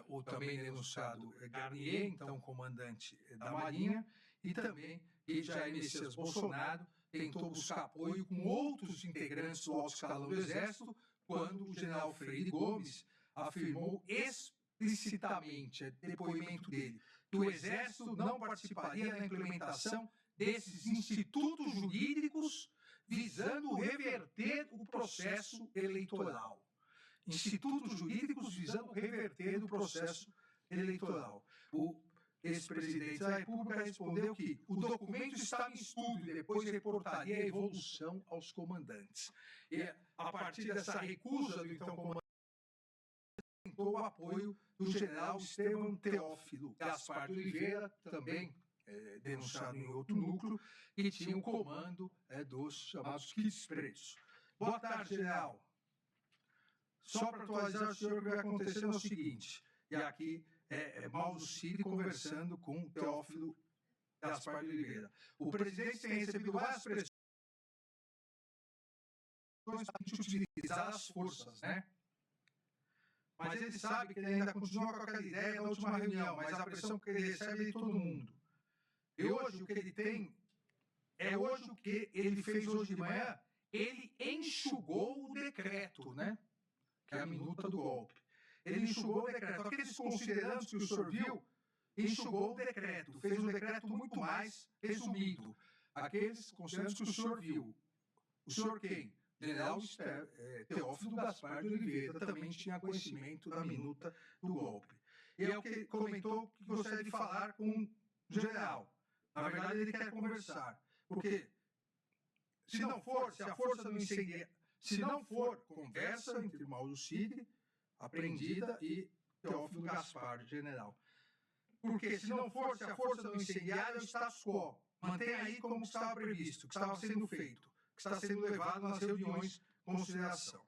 o também denunciado Garnier, então comandante da Marinha, e também que Jair Messias Bolsonaro tentou buscar apoio com outros integrantes do alto escalão do Exército, quando o general Freire Gomes afirmou explicitamente, depoimento dele, que o Exército não participaria na implementação desses institutos jurídicos visando reverter o processo eleitoral. Institutos jurídicos visando reverter o processo eleitoral. O ex-presidente da República respondeu que o documento estava em estudo e depois reportaria a evolução aos comandantes. E a partir dessa recusa do então comandante, tentou o apoio do general Estevão Teófilo Gaspar de Oliveira, também denunciado em outro núcleo, que tinha o comando dos chamados kits pretos. Boa tarde, general. Só para atualizar o senhor, o que vai acontecer é o seguinte, e aqui Mauro Cid conversando com Teófilo Gaspar de Oliveira. O presidente tem recebido várias pressões para utilizar as forças, né? Mas ele sabe que ele ainda continua com aquela ideia na última reunião, mas a pressão que ele recebe é de todo mundo. E hoje o que ele tem hoje o que ele fez hoje de manhã, ele enxugou o decreto, né? Que é a minuta do golpe. Ele enxugou o decreto. Aqueles considerandos que o senhor viu, enxugou o decreto, fez um decreto muito mais resumido. Aqueles considerandos que o senhor viu. O senhor quem? General Teófilo Gaspar de Oliveira também tinha conhecimento da minuta do golpe. E é o que ele comentou que gostaria de falar com o general. Na verdade, ele quer conversar. Porque se a força não incendiar, se não for conversa entre Mauro Cid, apreendida, e Teófilo Gaspar, general. Porque se a força não incendiar, é o status quo. Mantém aí como estava previsto, que estava sendo feito, que está sendo levado nas reuniões em consideração.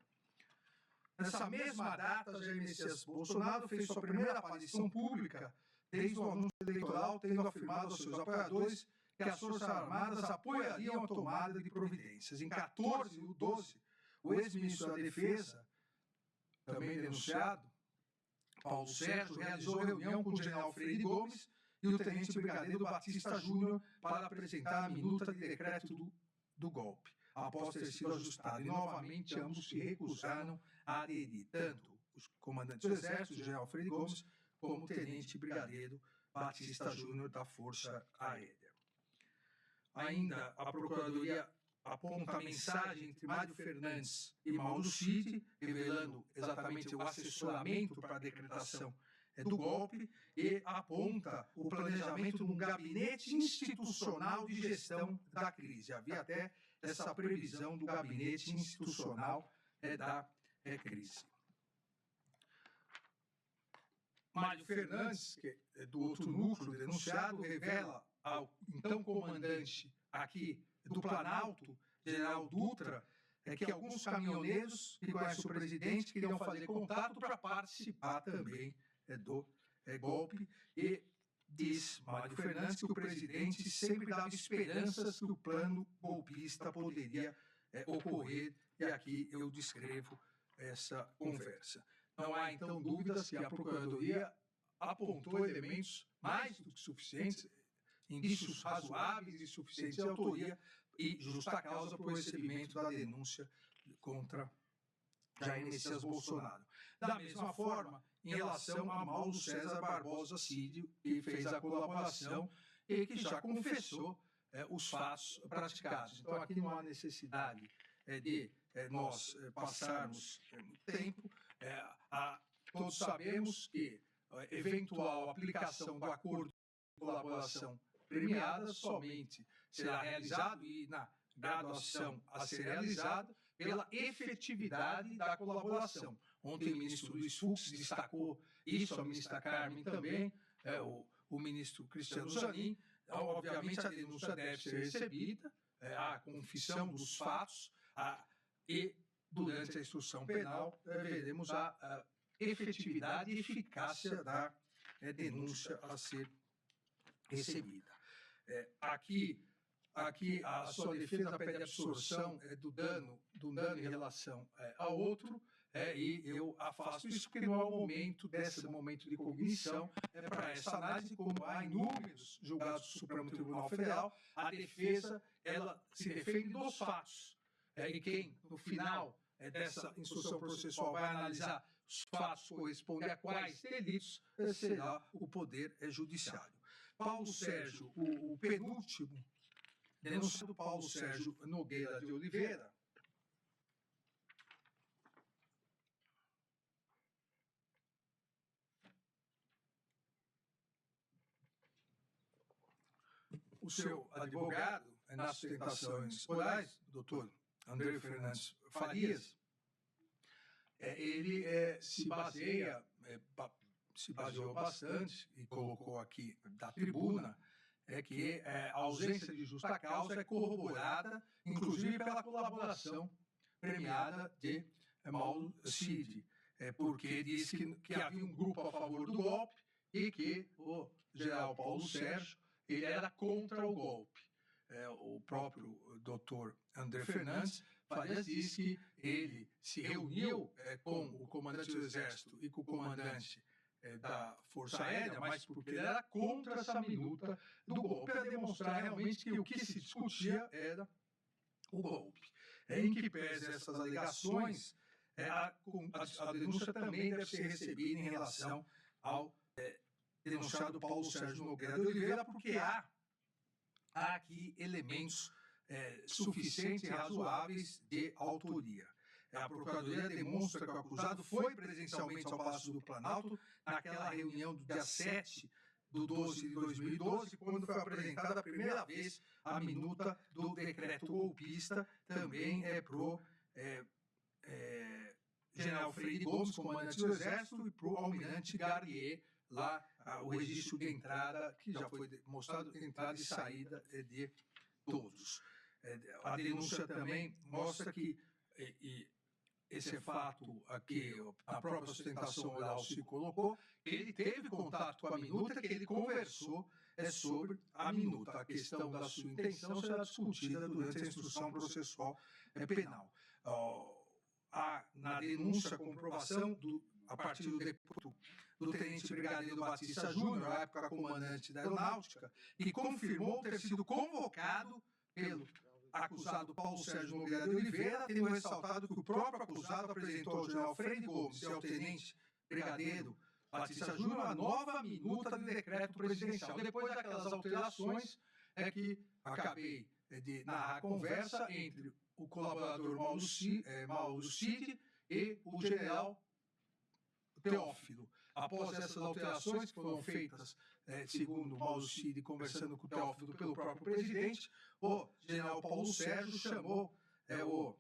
Nessa mesma data, Jair Messias Bolsonaro fez sua primeira aparição pública desde o anúncio eleitoral, tendo afirmado aos seus apoiadores que as Forças Armadas apoiariam a tomada de providências. Em 14/12, o ex-ministro da Defesa, também denunciado, Paulo Sérgio, realizou reunião com o general Freire Gomes e o tenente brigadeiro Batista Júnior para apresentar a minuta de decreto do golpe, após ter sido ajustado. E, novamente, ambos se recusaram a aderir, tanto os comandantes do Exército, o general Freire Gomes, como o tenente brigadeiro Batista Júnior da Força Aérea. Ainda, a Procuradoria aponta a mensagem entre Mário Fernandes e Mauro Cid, revelando exatamente o assessoramento para a decretação do golpe, e aponta o planejamento de um gabinete institucional de gestão da crise. Havia até essa previsão do gabinete institucional da crise. Mário Fernandes, que é do outro núcleo denunciado, revela ao então comandante aqui do Planalto, general Dutra, que alguns caminhoneiros que conhecem o presidente queriam fazer contato para participar também do golpe, e diz Mário Fernandes que o presidente sempre dava esperanças que o plano golpista poderia ocorrer, e aqui eu descrevo essa conversa. Não há, então, dúvidas que a Procuradoria apontou elementos mais do que suficientes, indícios razoáveis e suficientes de autoria e justa causa para o recebimento da denúncia contra Jair Messias Bolsonaro. Da mesma forma, em relação a Mauro César Barbosa Cid, que fez a colaboração e que já confessou os fatos praticados. Então, aqui não há necessidade de nós passarmos tempo. Todos sabemos que a eventual aplicação do acordo de colaboração premiada somente será realizado, e na graduação a ser realizada, pela efetividade da colaboração. Ontem o ministro Luiz Fux destacou isso, a ministra Carmen também, o ministro Cristiano Zanin. Obviamente a denúncia deve ser recebida, a confissão dos fatos, e durante a instrução penal veremos a efetividade e eficácia da denúncia a ser recebida. Aqui a sua defesa pede absorção do dano em relação ao outro, e eu afasto isso porque não é o momento momento de cognição para essa análise. Como há inúmeros julgados do Supremo Tribunal Federal, a defesa ela se defende dos fatos, e quem no final dessa instrução processual vai analisar os fatos correspondem a quais delitos será o Poder Judiciário. Paulo Sérgio, o penúltimo denunciado, Paulo Sérgio Nogueira de Oliveira, o seu advogado nas sustentações orais, doutor André Fernandes Farias, ele se baseou bastante e colocou aqui da tribuna que a ausência de justa causa é corroborada, inclusive pela colaboração premiada de Mauro Cid, porque disse que havia um grupo a favor do golpe e que o general Paulo Sérgio ele era contra o golpe. O próprio doutor André Fernandes Farias disse que ele se reuniu com o comandante do Exército e com o comandante da Força Aérea, mas porque ele era contra essa minuta do golpe, para demonstrar realmente que o que se discutia era o golpe. Em que pese essas alegações, a denúncia também deve ser recebida em relação ao denunciado Paulo Sérgio Nogueira de Oliveira, porque há aqui elementos suficientes e razoáveis de autoria. A Procuradoria demonstra que o acusado foi presencialmente ao Palácio do Planalto naquela reunião do dia 7 de 12 de 2012, quando foi apresentada a primeira vez a minuta do decreto golpista, também pro general Freire Gomes, comandante do Exército, e pro almirante Garnier, lá o registro de entrada, que já foi mostrado, entrada e saída de todos. A denúncia também mostra que, e esse é fato aqui, a própria sustentação oral se colocou, ele teve contato com a minuta, que ele conversou sobre a minuta. A questão da sua intenção será discutida durante a instrução processual penal. Há na denúncia a comprovação, a partir do tenente brigadeiro Batista Júnior, na época comandante da Aeronáutica, que confirmou ter sido convocado pelo acusado Paulo Sérgio Nogueira de Oliveira, tendo ressaltado que o próprio acusado apresentou ao general Freire Gomes e ao tenente brigadeiro Batista Júnior a nova minuta do decreto presidencial. Depois daquelas alterações que acabei de narrar a conversa entre o colaborador Mauro Cid e o general Teófilo. Após essas alterações que foram feitas, segundo Mauro Cid, conversando com o Teófilo pelo próprio presidente, o general Paulo Sérgio chamou o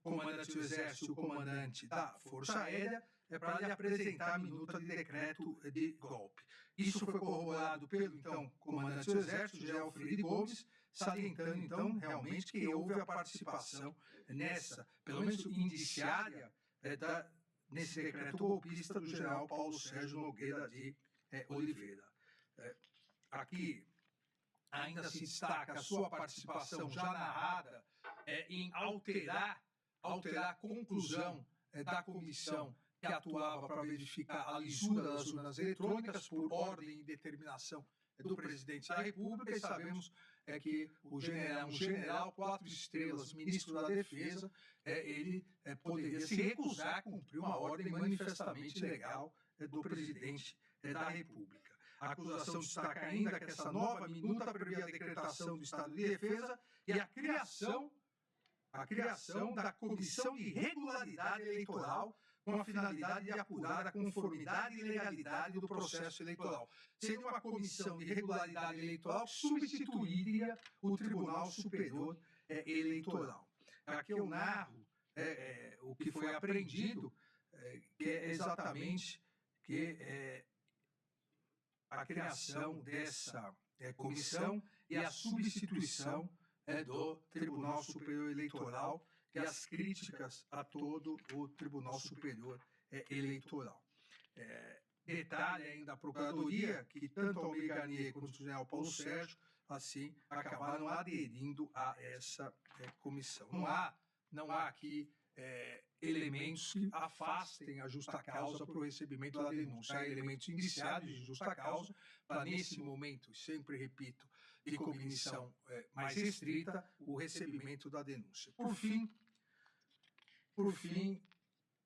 comandante do Exército e o comandante da Força Aérea para lhe apresentar a minuta de decreto de golpe. Isso foi corroborado pelo, então, comandante do Exército, general Freire Gomes, salientando, então, realmente que houve a participação nessa, pelo menos indiciária, nesse decreto golpista do general Paulo Sérgio Nogueira de Oliveira. Aqui ainda se destaca a sua participação já narrada em alterar a conclusão da comissão que atuava para verificar a lisura das urnas eletrônicas por ordem e determinação do presidente da República, e sabemos que um general 4 estrelas, ministro da Defesa, ele poderia se recusar a cumprir uma ordem manifestamente ilegal do presidente da República. A acusação destaca ainda que essa nova minuta previa a decretação do estado de defesa e a criação da Comissão de Regularidade Eleitoral, com a finalidade de apurar a conformidade e legalidade do processo eleitoral. Seria uma comissão de regularidade eleitoral que substituiria o Tribunal Superior Eleitoral. Aqui eu narro o que foi apreendido, que é exatamente a criação dessa comissão e a substituição do Tribunal Superior Eleitoral e as críticas a todo o Tribunal Superior Eleitoral. Detalhe ainda a Procuradoria que tanto Almir Garnier quanto o general Paulo Sérgio, assim, acabaram aderindo a essa comissão. Não há aqui elementos que afastem a justa causa para o recebimento da denúncia. Há elementos indiciários de justa causa para, nesse momento, sempre repito, de cognição mais restrita, o recebimento da denúncia. Por fim,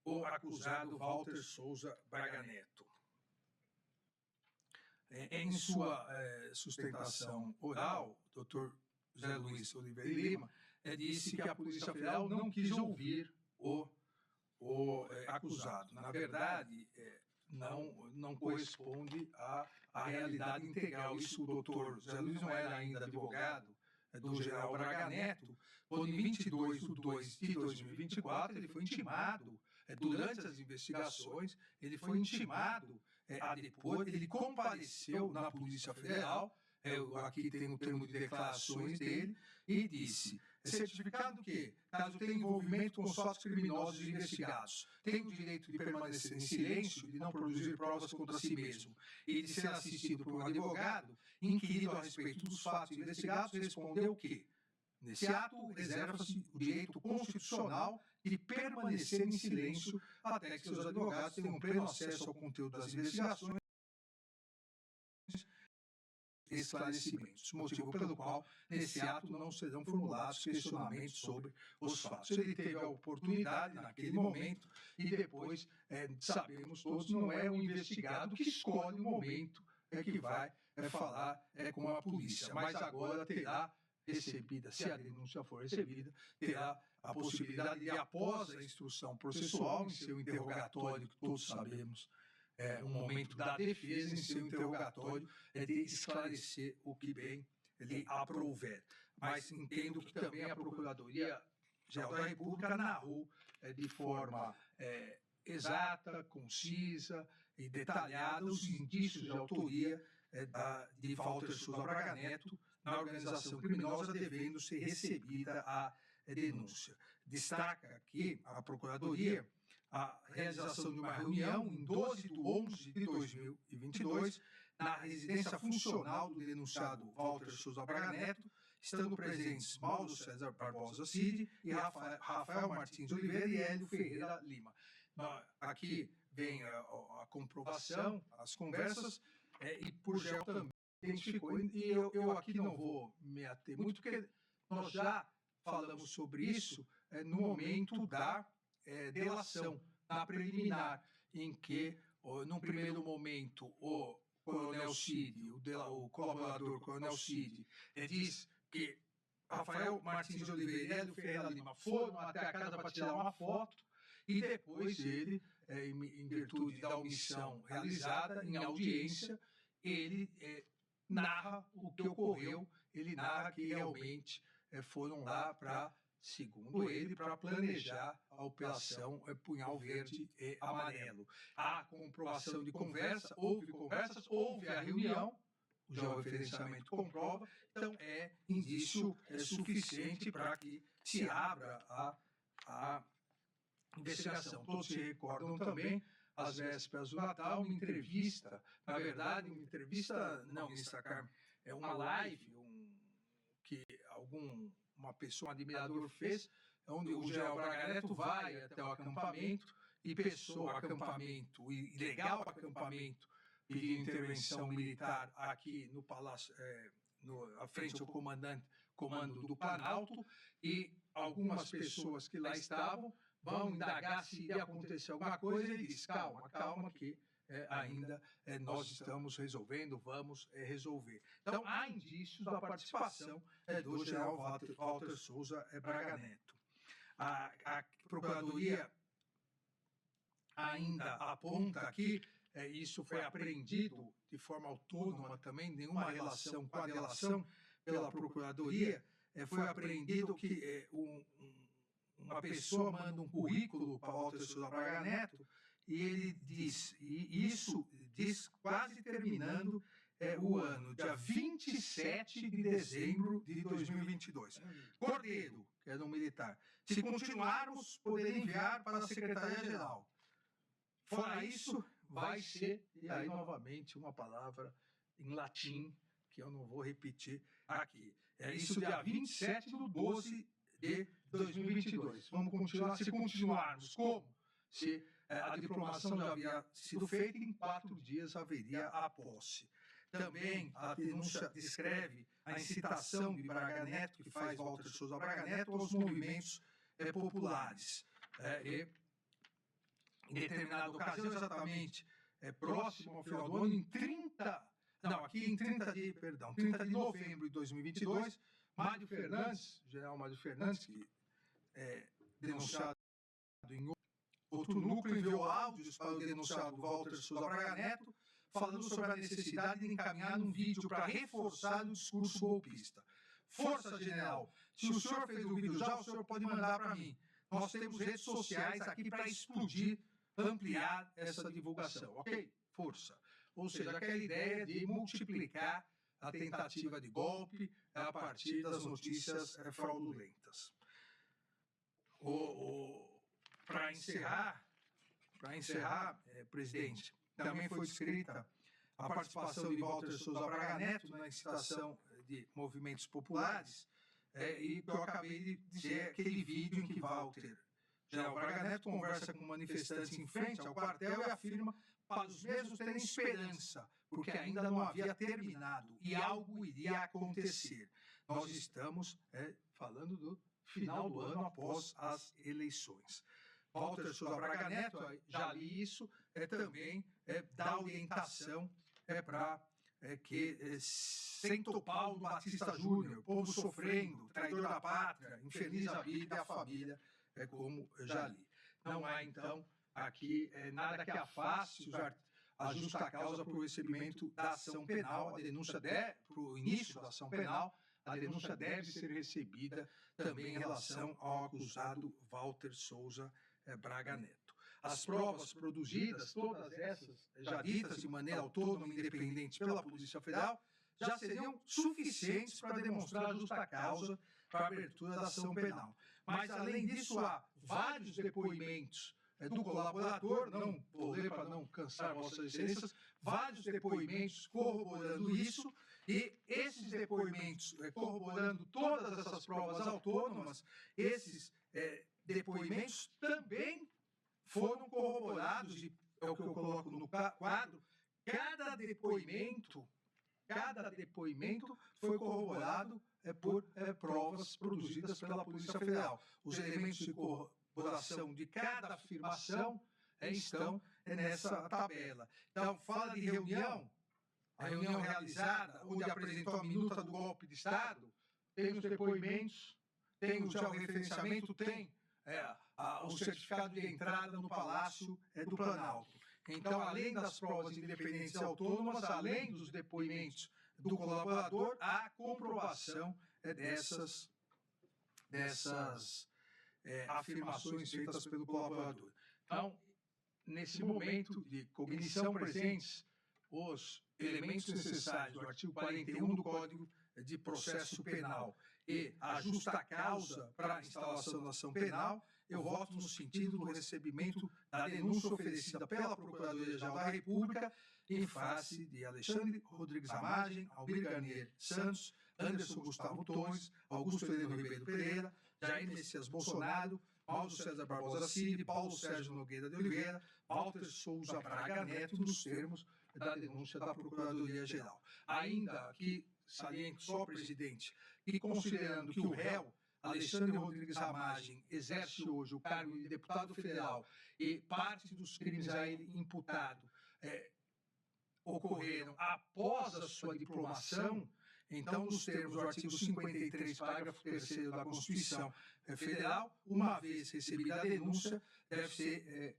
o acusado Walter Souza Braga Neto. Em sua sustentação oral, o Dr. José Luiz Oliveira de Lima disse que a Polícia Federal não quis ouvir o acusado. Na verdade, não corresponde à realidade integral. Isso o doutor José Luiz não era ainda advogado do general Braga Neto, quando em 22/2 de 2024 ele foi intimado, durante as investigações, ele foi intimado a depor, ele compareceu na Polícia Federal, aqui tem um termo de declarações dele, e disse: certificado que, caso tenha envolvimento com os fatos criminosos investigados, tem o direito de permanecer em silêncio, de não produzir provas contra si mesmo e de ser assistido por um advogado, inquirido a respeito dos fatos investigados, respondeu que, nesse ato, reserva-se o direito constitucional de permanecer em silêncio até que seus advogados tenham pleno acesso ao conteúdo das investigações e esclarecimentos, motivo pelo qual, nesse ato, não serão formulados questionamentos sobre os fatos. Ele teve a oportunidade, naquele momento, e depois, sabemos todos, não é o investigado que escolhe o momento que vai falar com a polícia, mas agora terá recebida, se a denúncia for recebida, terá a possibilidade de, após a instrução processual, em seu interrogatório, que todos sabemos, um momento da defesa, em seu interrogatório, de esclarecer o que bem lhe aprouver. Mas entendo que também a Procuradoria-Geral da República narrou de forma exata, concisa e detalhada os indícios de autoria de Walter Souza Braga Neto na organização criminosa, devendo ser recebida a denúncia. Destaca aqui a Procuradoria a realização de uma reunião em 12/11 de 2022 na residência funcional do denunciado Walter Souza Braga Neto, estando presentes Mauro César Barbosa Cid e Rafael Martins Oliveira e Hélio Ferreira Lima. Aqui vem a comprovação, as conversas, e Purgel também identificou, e eu aqui não vou me ater muito, porque nós já falamos sobre isso no momento da delação, na preliminar, em que, num primeiro momento, o Coronel Cid, o colaborador Coronel Cid, diz que Rafael Martins de Oliveira e Hélio Ferreira Lima foram até a casa para tirar uma foto e depois ele, em virtude da omissão realizada em audiência, ele narra o que ocorreu, ele narra que realmente foram lá para, segundo ele, para planejar a operação Punhal Verde e Amarelo. Há comprovação de conversa, houve conversas, houve a reunião, o georreferenciamento comprova, então é indício suficiente para que se abra a investigação. Todos se recordam também, às vésperas do Natal, uma entrevista, na verdade, uma entrevista, não, ministra Carmen, é uma live que uma pessoa, um admirador fez, onde o general Braga Neto vai até o acampamento, e acampamento, ilegal acampamento, pedindo intervenção militar aqui no Palácio, à frente ao comando do Planalto, e algumas pessoas que lá estavam vão indagar se iria acontecer alguma coisa, e ele diz, calma, que ainda nós estamos resolvendo, vamos resolver. Então, há indícios da participação do general Walter Souza Braga Neto. A Procuradoria ainda aponta aqui, isso foi apreendido de forma autônoma também, nenhuma relação com a delação pela Procuradoria, foi apreendido que uma pessoa manda um currículo para Walter Souza Braga Neto e ele diz, e isso diz quase terminando o ano, dia 27 de dezembro de 2022. Cordeiro, que era um militar, se continuarmos, poder enviar para a Secretaria-Geral. Fora isso, vai ser, e aí novamente uma palavra em latim, que eu não vou repetir aqui. Isso dia 27/12 de 2022. Vamos continuar, se continuarmos como? Se a diplomação já havia sido feita, em 4 dias haveria a posse. Também a denúncia descreve a incitação de Braga Neto, que faz Walter Souza Braga Neto, aos movimentos populares. Em determinada ocasião, exatamente próximo ao final do ano, em 30 de novembro de 2022, Mário Fernandes, general Mário Fernandes, que é denunciado em outro núcleo, enviou áudios para o denunciado Walter Souza Braga Neto, falando sobre a necessidade de encaminhar um vídeo para reforçar o discurso golpista. Força, general, se o senhor fez o vídeo já, o senhor pode mandar para mim. Nós temos redes sociais aqui para explodir, ampliar essa divulgação, ok? Força. Ou seja, aquela ideia de multiplicar a tentativa de golpe a partir das notícias fraudulentas. Para encerrar, presidente, também foi descrita a participação de Walter Souza Braga Neto na incitação de movimentos populares, e que eu acabei de dizer, aquele vídeo em que Walter, general Braga Neto, conversa com manifestantes em frente ao quartel e afirma para os mesmos terem esperança, porque ainda não havia terminado e algo iria acontecer. Nós estamos falando do final do ano após as eleições. Walter Souza Braga Neto, já li isso, também dá orientação para que Sento Paulo Batista Júnior, povo sofrendo, traidor da pátria, infeliz a vida e a família, como eu já li. Não há, então, aqui nada que afaste a justa causa para o recebimento da ação penal, a denúncia para o início da ação penal, a denúncia deve ser recebida também em relação ao acusado Walter Souza Braga Neto. As provas produzidas, todas essas já ditas de maneira autônoma e independente pela Polícia Federal, já seriam suficientes para demonstrar a justa causa para a abertura da ação penal. Mas, além disso, há vários depoimentos do colaborador, não vou ler para não cansar vossas excelências, vários depoimentos corroborando isso, e esses depoimentos corroborando todas essas provas autônomas, esses depoimentos também foram corroborados, e é o que eu coloco no quadro, cada depoimento foi corroborado por provas produzidas pela Polícia Federal. Os elementos de corroboração de cada afirmação estão nessa tabela. Então, fala de reunião, a reunião realizada, onde apresentou a minuta do golpe de Estado, tem os depoimentos, tem já o referenciamento, tem o certificado de entrada no Palácio do Planalto. Então, além das provas independentes e autônomas, além dos depoimentos do colaborador, há a comprovação dessas afirmações feitas pelo colaborador. Então, nesse momento de cognição presentes os elementos necessários do artigo 41 do Código de Processo Penal e a justa causa para a instalação da ação penal, eu voto no sentido do recebimento da denúncia oferecida pela Procuradoria-Geral da República em face de Alexandre Rodrigues Ramagem, Almir Garnier Santos, Anderson Gustavo Torres, Augusto Heleno Ribeiro Pereira, Jair Messias Bolsonaro, Mauro César Barbosa Cid, Paulo Sérgio Nogueira de Oliveira, Walter Souza Braga Neto, nos termos da denúncia da Procuradoria-Geral. Ainda que saliento só, presidente, e considerando que o réu, Alexandre Rodrigues Ramagem, exerce hoje o cargo de deputado federal e parte dos crimes a ele imputado ocorreram após a sua diplomação, então, nos termos do artigo 53, parágrafo 3º da Constituição Federal, uma vez recebida a denúncia, deve ser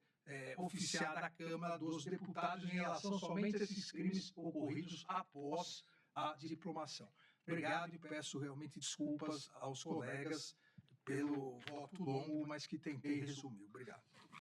oficiada à Câmara dos Deputados em relação somente a esses crimes ocorridos após a diplomação. Obrigado e peço realmente desculpas aos colegas pelo voto longo, mas que tentei resumir. Obrigado.